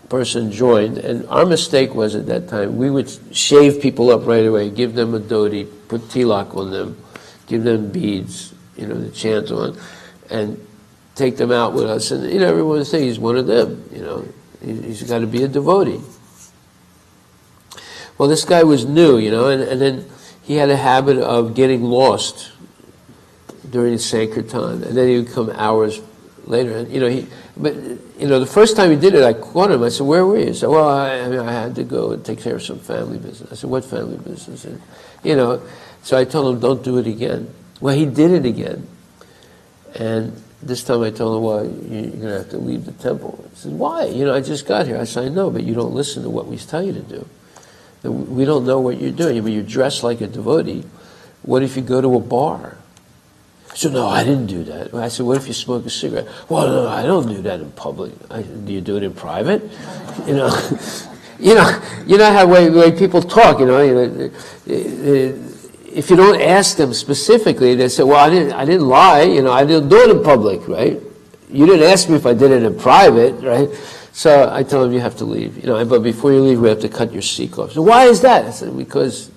A: person joined, and our mistake was at that time, we would shave people up right away, give them a dhoti, put tilak on them, give them beads, to chant on, and take them out with us. And, everyone would say he's one of them, he's got to be a devotee. Well, this guy was new, and then he had a habit of getting lost during the Sankirtan, and then he would come hours later. And, the first time he did it, I caught him. I said, "Where were you?" He said, "Well, I had to go and take care of some family business." I said, "What family business?" And, so I told him, "Don't do it again." Well, he did it again, and this time I told him, "Well, you're going to have to leave the temple." He said, "Why? I just got here." I said, "I know, but you don't listen to what we tell you to do. We don't know what you're doing. I mean, you're dressed like a devotee. What if you go to a bar?" He said, "No, I didn't do that." I said, "What if you smoke a cigarette?" "Well, no, I don't do that in public." "Do you do it in private?" You know how way people talk. If you don't ask them specifically, they say, "Well, I didn't lie. I didn't do it in public, right? You didn't ask me if I did it in private, right?" So I tell him, "You have to leave. But before you leave, we have to cut your sikh off." So why is that? I said, "Because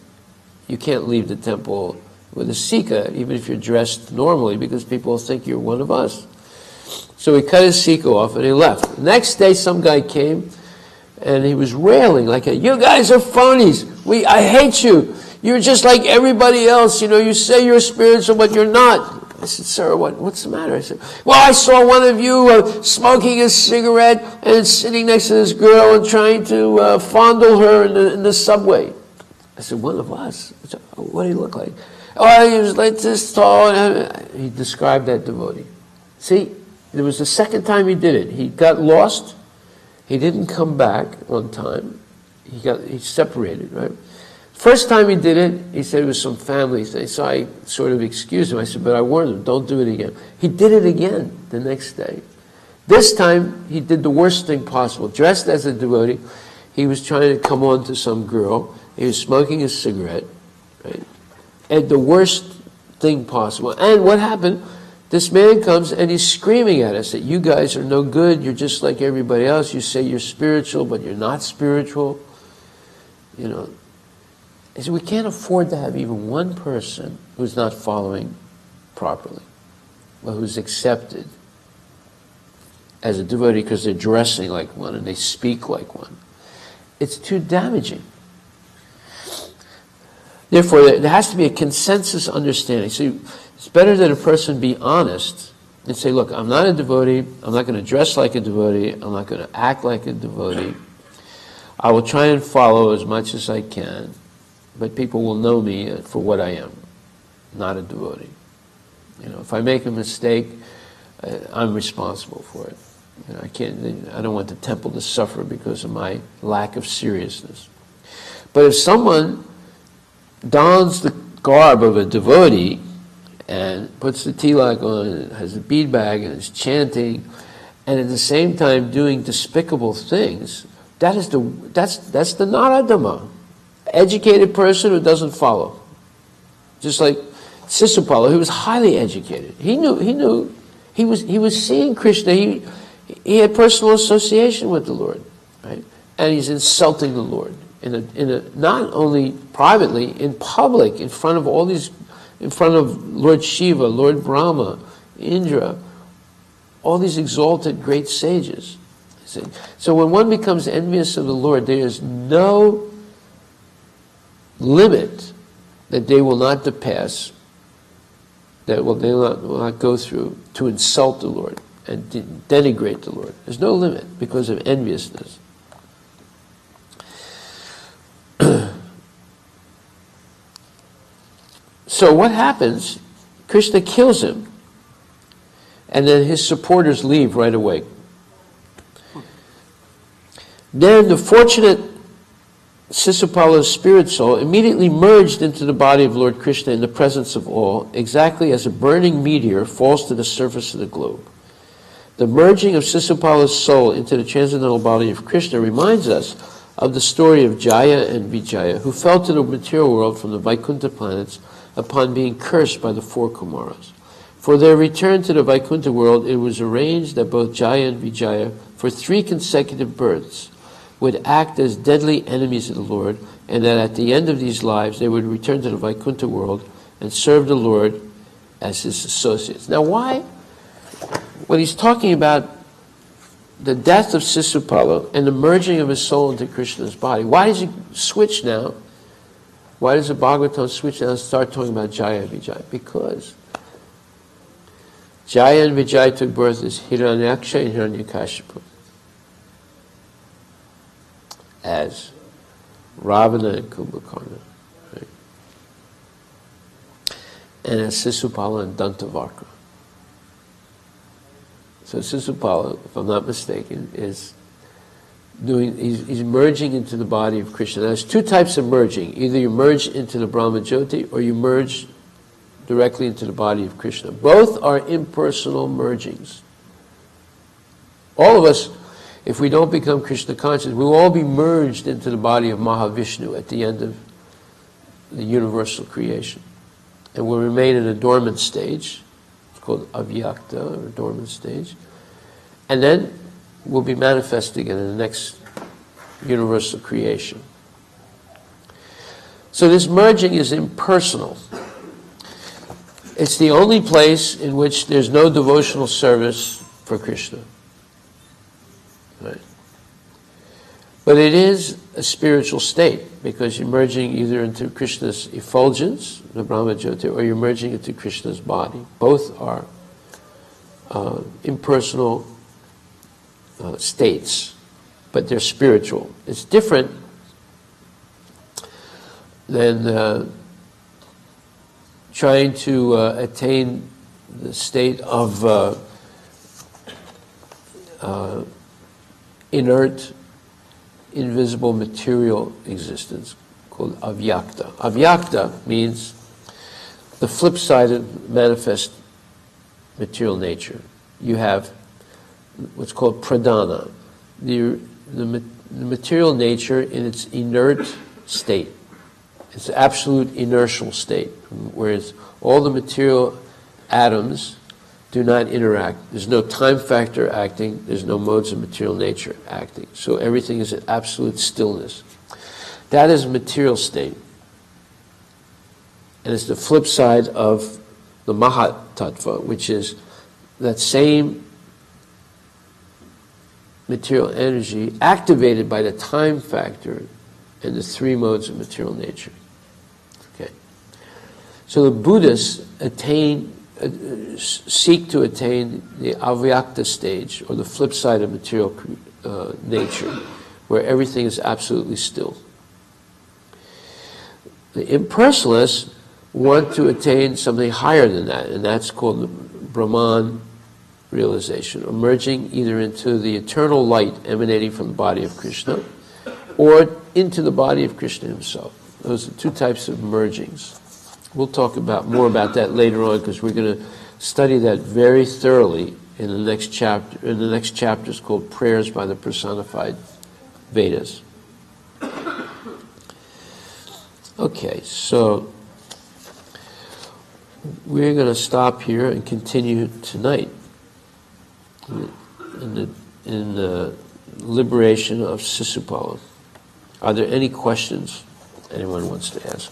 A: you can't leave the temple with a sikha, even if you're dressed normally, because people think you're one of us." So he cut his sikha off and he left. The next day, some guy came and he was railing like, "You guys are phonies. I hate you. You're just like everybody else. You say you're spiritual, but you're not." I said, "Sir, what's the matter?" I said, "Well, I saw one of you smoking a cigarette and sitting next to this girl and trying to fondle her in the subway." I said, "One of us? What do you look like?" "Oh, he was like this tall." He described that devotee. See, it was the second time he did it. He got lost. He didn't come back on time. He separated, right? First time he did it, he said it was some family thing. So I sort of excused him. I said, "But I warned him, don't do it again." He did it again the next day. This time, he did the worst thing possible. Dressed as a devotee, he was trying to come on to some girl. He was smoking a cigarette, right? And the worst thing possible. And what happened? This man comes and he's screaming at us that you guys are no good. You're just like everybody else. You say you're spiritual, but you're not spiritual. He said, we can't afford to have even one person who's not following properly, but who's accepted as a devotee because they're dressing like one and they speak like one. It's too damaging. Therefore, there has to be a consensus understanding. So it's better that a person be honest and say, "Look, I'm not a devotee. I'm not going to dress like a devotee. I'm not going to act like a devotee. I will try and follow as much as I can, but people will know me for what I am, not a devotee. If I make a mistake, I'm responsible for it. I don't want the temple to suffer because of my lack of seriousness." But if someone dons the garb of a devotee and puts the tilak on and has a bead bag and is chanting and at the same time doing despicable things, that's the Naradama. Educated person who doesn't follow. Just like Sisupala, who was highly educated. He was seeing Krishna. He had personal association with the Lord, right? And he's insulting the Lord not only privately, in public, in front of Lord Shiva, Lord Brahma, Indra, all these exalted great sages. So when one becomes envious of the Lord, there is no limit that they will not pass, that they will not go through to insult the Lord and denigrate the Lord. There's no limit because of enviousness. So what happens? Krishna kills him, and then his supporters leave right away. Then the fortunate Sisupala's spirit soul immediately merged into the body of Lord Krishna in the presence of all, exactly as a burning meteor falls to the surface of the globe. The merging of Sisupala's soul into the transcendental body of Krishna reminds us of the story of Jaya and Vijaya, who fell to the material world from the Vaikuntha planets upon being cursed by the 4 Kumaras. For their return to the Vaikuntha world, it was arranged that both Jaya and Vijaya, for 3 consecutive births, would act as deadly enemies of the Lord, and that at the end of these lives they would return to the Vaikuntha world and serve the Lord as his associates. Now why? When he's talking about the death of Sisupala and the merging of his soul into Krishna's body, why does he switch now? Why does the Bhagavatam switch now and start talking about Jaya and Vijaya? Because Jaya and Vijaya took birth as Hiranyaksha and Hiranyakashipu, as Ravana and Kumbhakarna, right? And as Sisupala and Dantavarka. So Sisupala, if I'm not mistaken, is he's merging into the body of Krishna. Now, there's 2 types of merging. Either you merge into the Brahma Jyoti or you merge directly into the body of Krishna. Both are impersonal mergings. All of us, if we don't become Krishna conscious, we will all be merged into the body of Mahavishnu at the end of the universal creation. And we'll remain in a dormant stage. It's called avyakta, or dormant stage. And then we'll be manifesting in the next universal creation. So this merging is impersonal. It's the only place in which there's no devotional service for Krishna. Right? But it is a spiritual state, because you're merging either into Krishna's effulgence, the Brahma Jyoti, or you're merging into Krishna's body. Both are impersonal states, but they're spiritual. It's different than trying to attain the state of inert, invisible material existence called avyakta. Avyakta means the flip side of manifest material nature. You have what's called pradhana, the material nature in its inert state. It's an absolute inertial state, whereas all the material atoms do not interact. There's no time factor acting. There's no modes of material nature acting. So everything is in absolute stillness. That is a material state. And it's the flip side of the Mahatattva, which is that same material energy activated by the time factor and the 3 modes of material nature. Okay. So the Buddhists seek to attain the avyakta stage, or the flip side of material nature, where everything is absolutely still. The impersonalists want to attain something higher than that, and that's called Brahman realization, emerging either into the eternal light emanating from the body of Krishna, or into the body of Krishna himself. Those are 2 types of mergings. We'll talk more about that later on, because we're going to study that very thoroughly in the next chapter. In the next chapter is called Prayers by the Personified Vedas. Okay, so we're going to stop here and continue tonight in the liberation of Sisupala. Are there any questions anyone wants to ask?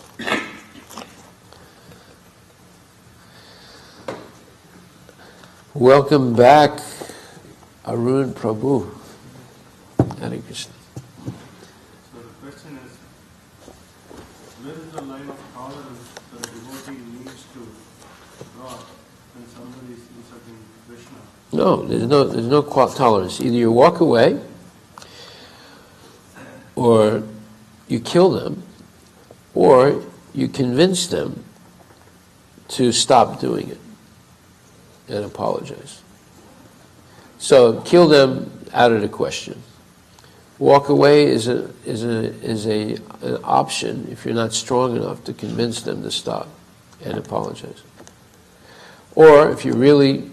A: Welcome back, Arun Prabhu. Hare Krishna.
B: So the question is, where is the line of tolerance that a devotee needs to draw when somebody is insulting Krishna?
A: No, there's no tolerance. Either you walk away, or you kill them, or you convince them to stop doing it and apologize. So kill them out of the question. Walk away is an option if you're not strong enough to convince them to stop and apologize. Or if you're really,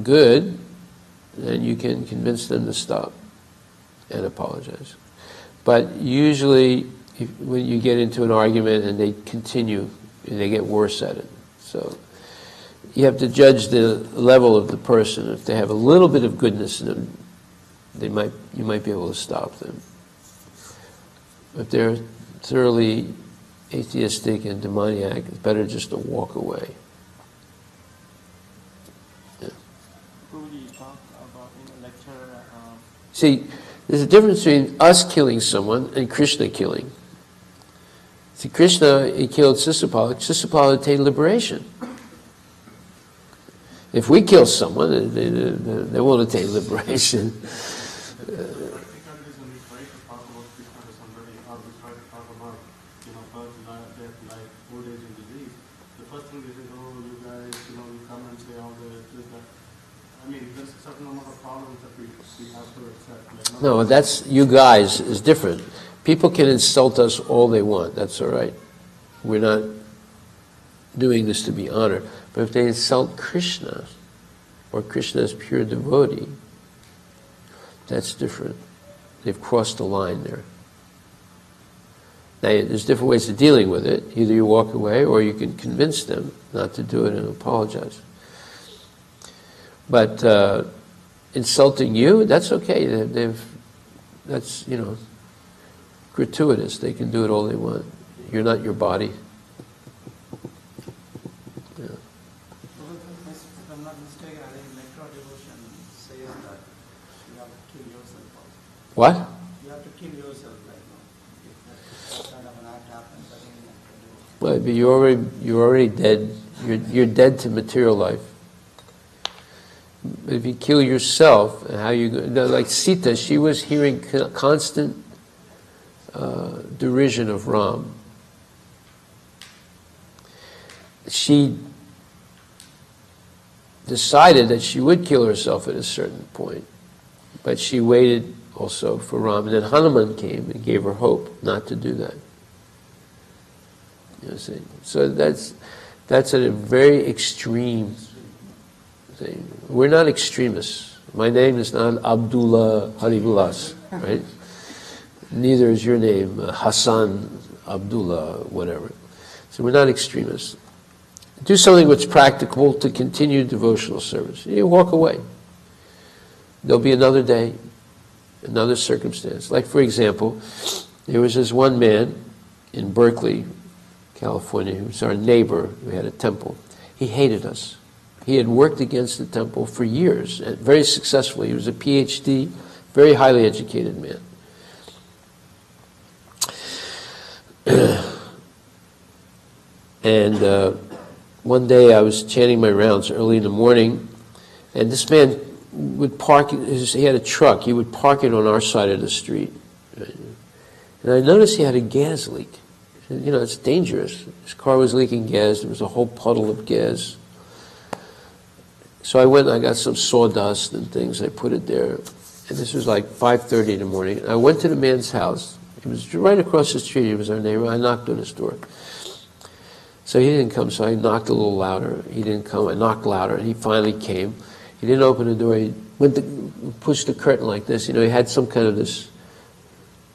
A: good, then you can convince them to stop and apologize. But usually, when you get into an argument and they continue, they get worse at it. So you have to judge the level of the person. If they have a little bit of goodness in them, you might be able to stop them. If they're thoroughly atheistic and demoniac, it's better just to walk away. Yeah.
C: You talk about in a lecture.
A: See, there's a difference between us killing someone and Krishna killing. See, Krishna, he killed Sisupala. Sisupala attained liberation. If we kill someone, they won't attain liberation. No, that's, you guys, is different. People can insult us all they want. That's all right. We're not doing this to be honored. But if they insult Krishna, or Krishna's pure devotee, that's different. They've crossed the line there. Now, there's different ways of dealing with it. Either you walk away, or you can convince them not to do it and apologize. But insulting you, that's okay. That's, gratuitous. They can do it all they want. You're not your body. Yeah.
C: If I'm not mistaken, I think nectar devotion says that you have to kill yourself also.
A: What?
C: You have to kill yourself, if that kind of an act happens, I think nectar devotion.
A: Well, but you're already dead. You're dead to material life. But if you kill yourself, how you like Sita, she was hearing constant derision of Ram. She decided that she would kill herself at a certain point, but she waited also for Ram. And then Hanuman came and gave her hope not to do that. See? So that's a very extreme thing. We're not extremists. My name is not Abdullah Harivilas, right? Neither is your name, Hassan, Abdullah, whatever. So we're not extremists. Do something that's practicable to continue devotional service. You walk away. There'll be another day, another circumstance. Like, for example, there was this one man in Berkeley, California, who was our neighbor, who had a temple. He hated us. He had worked against the temple for years, and very successfully. He was a PhD, very highly educated man. And one day I was chanting my rounds early in the morning, and this man would park, he had a truck, he would park it on our side of the street. Right? And I noticed he had a gas leak. I said, it's dangerous. His car was leaking gas, there was a whole puddle of gas. So I went and I got some sawdust and things, I put it there, and this was like 5:30 in the morning. I went to the man's house. He was right across the street, he was our neighbor. I knocked on his door. So he didn't come, so I knocked a little louder. He didn't come, I knocked louder, and he finally came. He didn't open the door, he went to push the curtain like this. He had some kind of this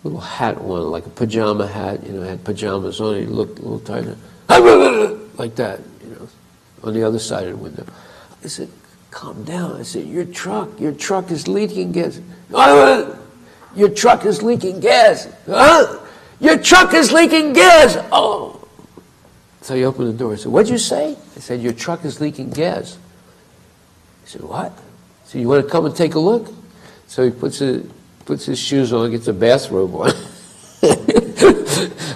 A: little hat on, like a pajama hat, had pajamas on. He looked a little tired, like that, on the other side of the window. I said, calm down. I said, your truck is leaking gas. Your truck is leaking gas. Huh? Your truck is leaking gas. Oh. So he opened the door. I said, what'd you say? I said, your truck is leaking gas. He said, what? So you want to come and take a look? So he puts his shoes on, gets a bathrobe on,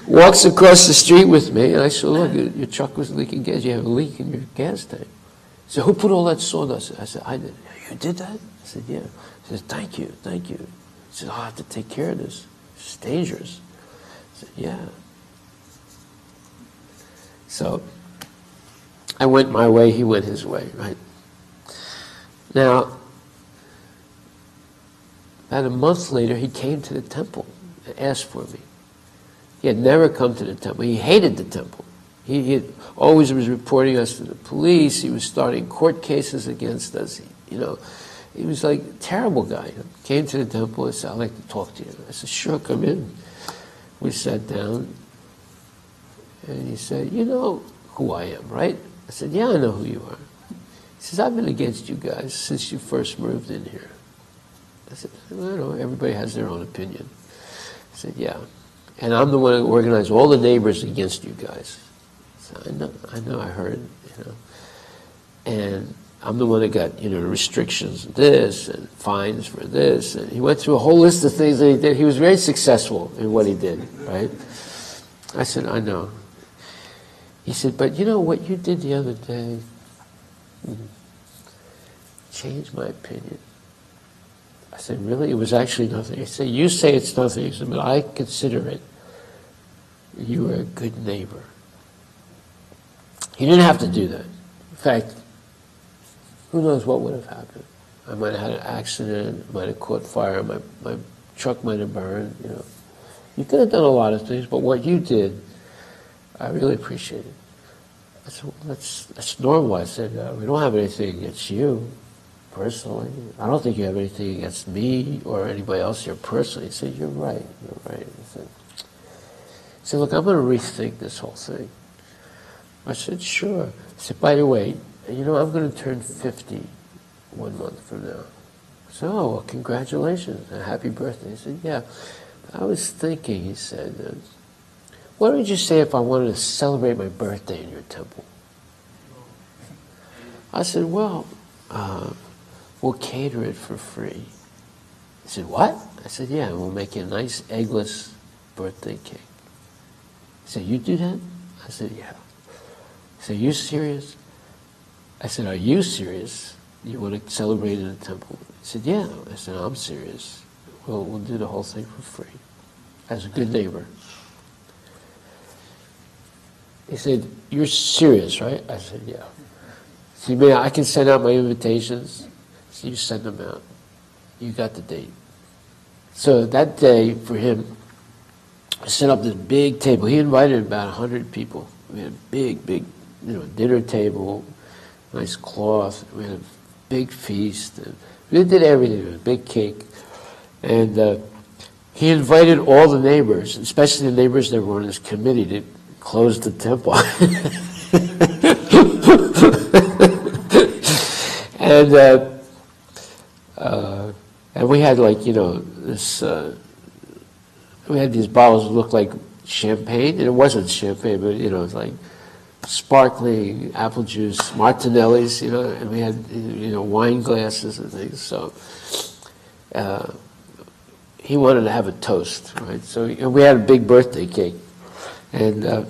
A: walks across the street with me, and I said, look, your truck was leaking gas. You have a leak in your gas tank. He said, who put all that sawdust? I said, I did. You did that? I said, yeah. He said, thank you. He said, I have to take care of this. It's dangerous. I said, yeah. So I went my way, he went his way, right? Now, about a month later, he came to the temple and asked for me. He had never come to the temple. He hated the temple. He had always was reporting us to the police. He was starting court cases against us. He was like a terrible guy. He came to the temple and said, I'd like to talk to you. I said, sure, come in. We sat down, and he said, you know who I am, right? I said, yeah, I know who you are. He says, I've been against you guys since you first moved in here. I said, well, I know, everybody has their own opinion. I said, yeah. And I'm the one who organized all the neighbors against you guys. I said, I heard, And I'm the one that got, restrictions of this and fines for this. And he went through a whole list of things that he did. He was very successful in what he did, right? I said, I know. He said, but you know what you did the other day changed my opinion. I said, really? It was actually nothing. He said, you say it's nothing. He said, but I consider it. You were a good neighbor. He didn't have to do that. In fact, who knows what would have happened. I might have had an accident, might have caught fire, my truck might have burned, You could have done a lot of things, but what you did, I really appreciate it. I said, well, that's normal. I said, we don't have anything against you personally. I don't think you have anything against me or anybody else here personally. He said, you're right. I said, look, I'm going to rethink this whole thing. I said, sure. I said, by the way, I'm going to turn 50 1 month from now. I said, oh, well, congratulations and happy birthday. He said, yeah. I was thinking, he said, what would you say if I wanted to celebrate my birthday in your temple? I said, well, we'll cater it for free. He said, what? I said, yeah, we'll make you a nice eggless birthday cake. He said, you do that? I said, yeah. He said, are you serious? I said, are you serious? You want to celebrate in a temple? He said, yeah. I said, I'm serious. We'll do the whole thing for free. As a good neighbor. He said, you're serious, right? I said, yeah. See, man, I can send out my invitations. So you send them out. You got the date. So that day, for him, I set up this big table. He invited about 100 people. We had a big, dinner table, nice cloth. We had a big feast. And we did everything. A big cake. And he invited all the neighbors, especially the neighbors that were on his committee, to close the temple. And we had this. We had these bottles that looked like champagne, and it wasn't champagne, but it was like sparkling apple juice, Martinellis, and we had wine glasses and things. So he wanted to have a toast, right? So we had a big birthday cake, and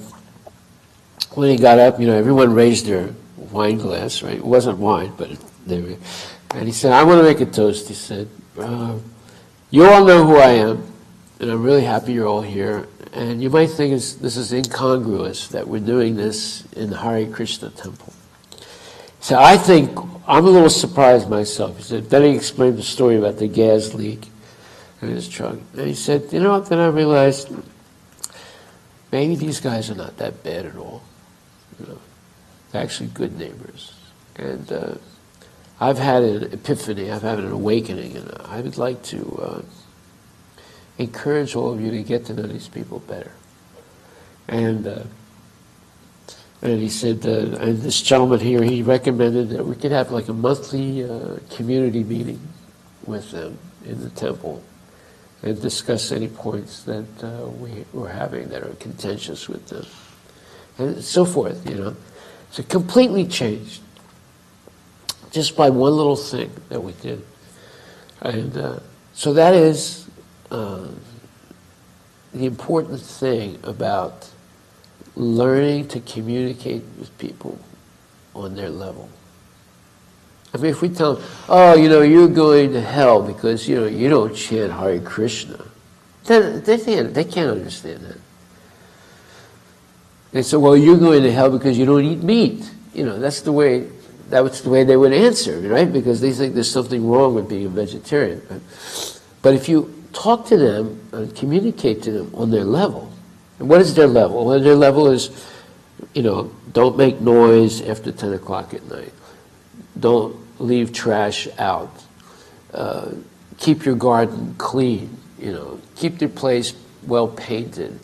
A: when he got up, everyone raised their wine glass, right? It wasn't wine, but they were. And he said, I want to make a toast. He said, you all know who I am, and I'm really happy you're all here. And you might think this is incongruous that we're doing this in the Hare Krishna temple. So I think, I'm a little surprised myself. He said, then he explained the story about the gas leak in his truck. And he said, you know what, then I realized, maybe these guys are not that bad at all. They're actually good neighbors. And I've had an epiphany, I've had an awakening, and I would like to encourage all of you to get to know these people better. And he said, and this gentleman here, he recommended that we could have like a monthly community meeting with them in the temple and discuss any points that we were having that are contentious with them, and so forth, So completely changed. just by one little thing that we did. And so that is the important thing about learning to communicate with people on their level. I mean, if we tell them, oh, you're going to hell because, you don't chant Hare Krishna, then they can't understand that. They say, well, you're going to hell because you don't eat meat. That's the way they would answer, right? Because they think there's something wrong with being a vegetarian. But if you talk to them and communicate to them on their level, and what is their level? Well, their level is, don't make noise after 10 o'clock at night. Don't leave trash out. Keep your garden clean. Keep your place well painted.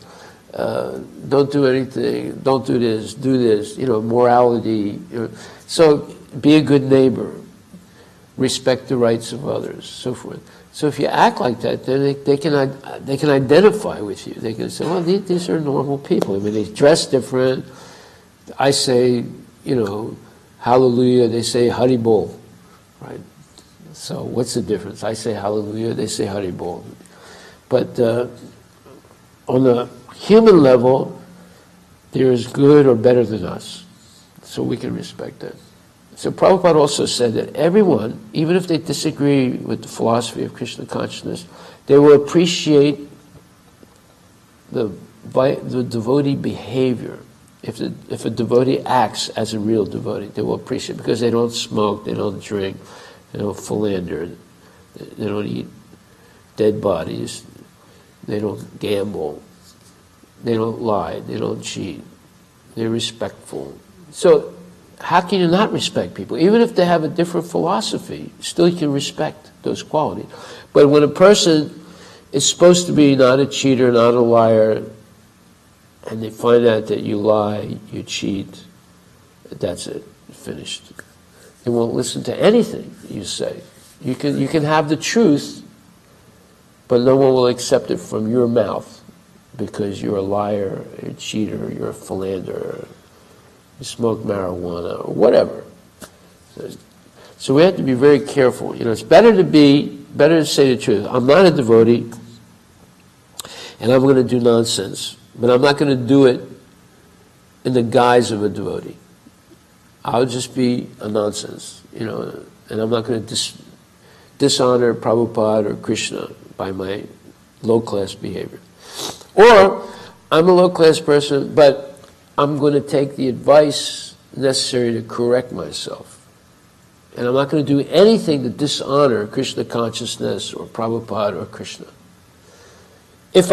A: Don't do anything. Don't do this. Do this. Morality. So be a good neighbor. Respect the rights of others. So forth. So if you act like that, then they can identify with you. They can say, well, these are normal people. I mean, they dress different. I say, hallelujah. They say Haribol, right? So what's the difference? I say hallelujah. They say Haribol. But on the human level, they're as good or better than us. So we can respect that. So Prabhupada also said that everyone, even if they disagree with the philosophy of Krishna consciousness, they will appreciate the devotee behavior. If a devotee acts as a real devotee, they will appreciate it because they don't smoke, they don't drink, they don't philander, they don't eat dead bodies, they don't gamble, they don't lie, they don't cheat, they're respectful. So how can you not respect people? Even if they have a different philosophy, still you can respect those qualities. But when a person is supposed to be not a cheater, not a liar, and they find out that you lie, you cheat, that's it, finished. They won't listen to anything you say. You can have the truth, but no one will accept it from your mouth because you're a liar, you're a cheater, you're a philanderer, you smoke marijuana, or whatever. So we have to be very careful. It's better to say the truth. I'm not a devotee, and I'm going to do nonsense, but I'm not going to do it in the guise of a devotee. I'll just be a nonsense, and I'm not going to dishonor Prabhupada or Krishna by my low-class behavior. Or I'm a low-class person, but I'm going to take the advice necessary to correct myself. And I'm not going to do anything to dishonor Krishna consciousness or Prabhupada or Krishna. If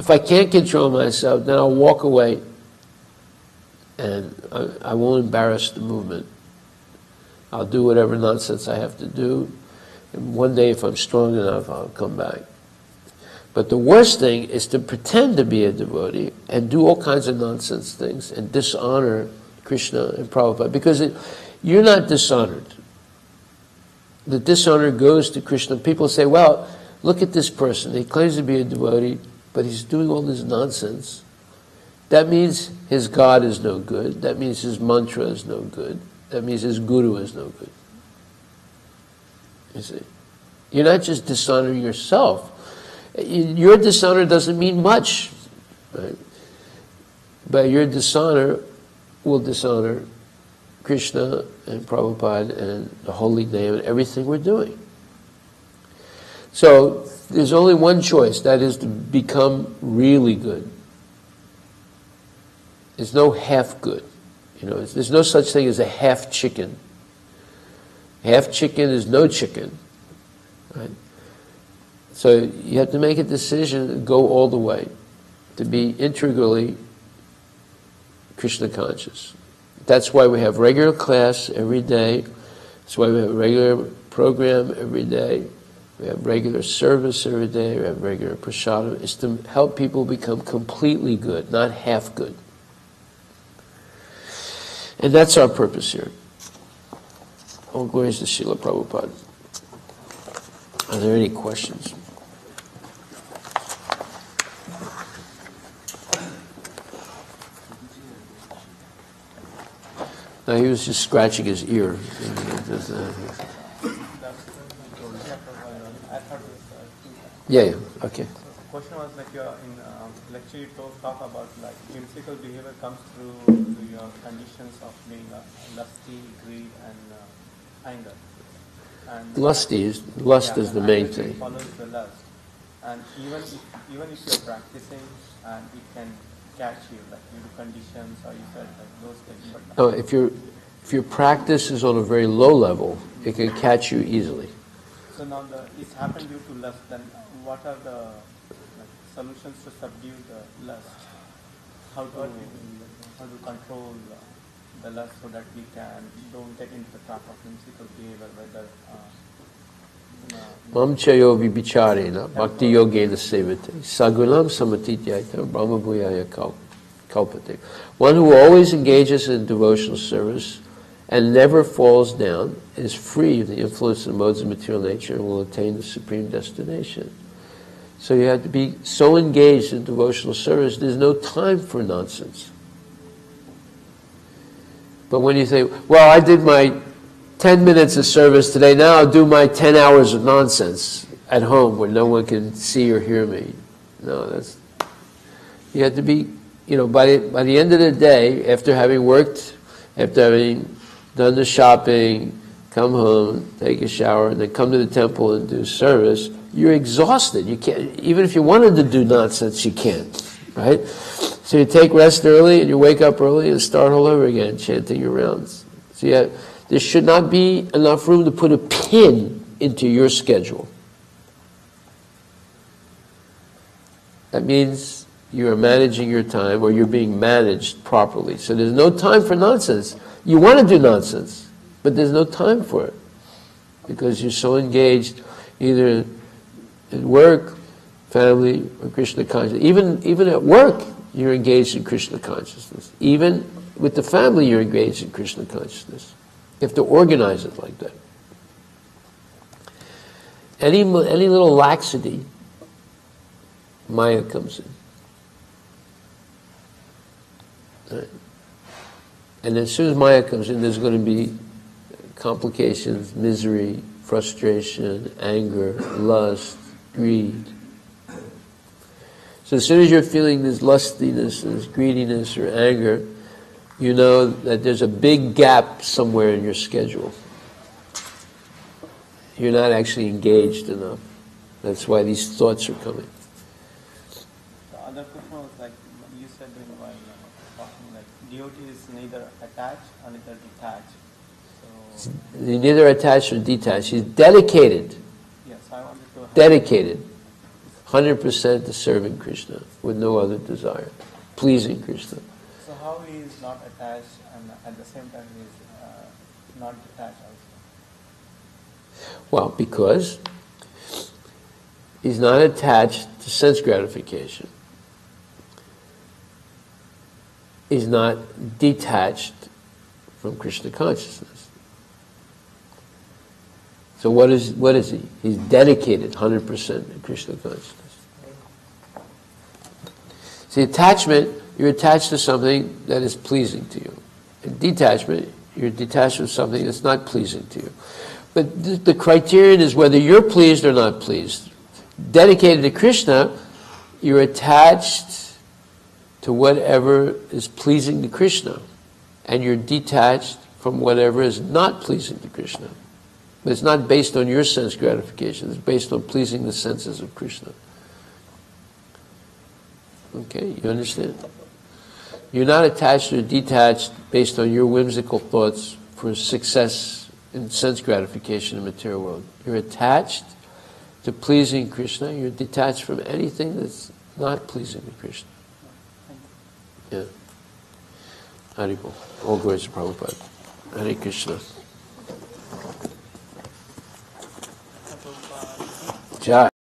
A: I can't control myself, then I'll walk away and I won't embarrass the movement. I'll do whatever nonsense I have to do. And one day, if I'm strong enough, I'll come back. But the worst thing is to pretend to be a devotee and do all kinds of nonsense things and dishonor Krishna and Prabhupada, because you're not dishonored. The dishonor goes to Krishna. People say, well, look at this person. He claims to be a devotee, but he's doing all this nonsense. That means his God is no good. That means his mantra is no good. That means his guru is no good. You see? You're not just dishonoring yourself. Your dishonor doesn't mean much, right? But your dishonor will dishonor Krishna and Prabhupada and the holy name and everything we're doing. So there's only one choice, that is to become really good. There's no half good. There's no such thing as a half chicken. Half chicken is no chicken, right? So you have to make a decision to go all the way, to be integrally Krishna conscious. That's why we have regular class every day. That's why we have a regular program every day. We have regular service every day. We have regular prasadam. It's to help people become completely good, not half good. And that's our purpose here. All glories to Srila Prabhupada. Are there any questions? No, he was just scratching his ear. Yeah, okay.
D: The question was like in lecture you talk about like whimsical behavior comes through your conditions of being lusty, greed, and anger. And
A: Lust is the main thing.
D: Follows the lust, and even if you're practicing, and it can catch you like due to conditions, or you said like those things. But
A: No, if your practice is on a very low level, it can catch you easily.
D: so now it's happened due to lust. Then what are the solutions to subdue the lust? How to control the lust so that we don't get into the trap of whimsical behavior, whether
A: Mamchayo vibhicharena bhakti yogena sevate sagulam samatityaita brahma bhuyaya kalpate. One who always engages in devotional service and never falls down is free of the influence of modes of material nature and will attain the supreme destination. So you have to be so engaged in devotional service, there's no time for nonsense. But when you say, well, I did my 10 minutes of service today, now I'll do my 10 hours of nonsense at home where no one can see or hear me. No, you have to be, by the end of the day, after having worked, after having done the shopping, come home, take a shower, and then come to the temple and do service, you're exhausted. You can't, even if you wanted to do nonsense, you can't, right? So you take rest early and you wake up early and start all over again, chanting your rounds. So there should not be enough room to put a pin into your schedule. That means you are managing your time, or you're being managed properly. So there's no time for nonsense. You want to do nonsense, but there's no time for it because you're so engaged either in work, family, or Krishna consciousness. Even at work, you're engaged in Krishna consciousness. Even with the family, you're engaged in Krishna consciousness. You have to organize it like that. Any little laxity, Maya comes in. Right? And as soon as Maya comes in, there's going to be complications, misery, frustration, anger, lust, greed. So as soon as you're feeling this lustiness, this greediness or anger, you know that there's a big gap somewhere in your schedule. You're not actually engaged enough. That's why these thoughts are coming.
D: The other question was like you said while talking, like devotee is neither attached or neither detached. So
A: He's neither attached or detached. He's dedicated.
D: yes, I wanted to
A: Dedicated. 100% to serving Krishna with no other desire. Pleasing Krishna.
D: So how he is not attached and at the same time he is not detached also?
A: Well, because he's not attached to sense gratification. He's not detached from Krishna consciousness. So what is he? He's dedicated 100% to Krishna consciousness. See, attachment, you're attached to something that is pleasing to you. And detachment, you're detached from something that's not pleasing to you. But the criterion is whether you're pleased or not pleased. Dedicated to Krishna, you're attached to whatever is pleasing to Krishna. And you're detached from whatever is not pleasing to Krishna. But it's not based on your sense gratification. It's based on pleasing the senses of Krishna. Okay, you understand? You're not attached or detached based on your whimsical thoughts for success in sense gratification in the material world. You're attached to pleasing Krishna. You're detached from anything that's not pleasing to Krishna. Yeah. Haribol. All glories to Prabhupada. Hare Krishna. Jai.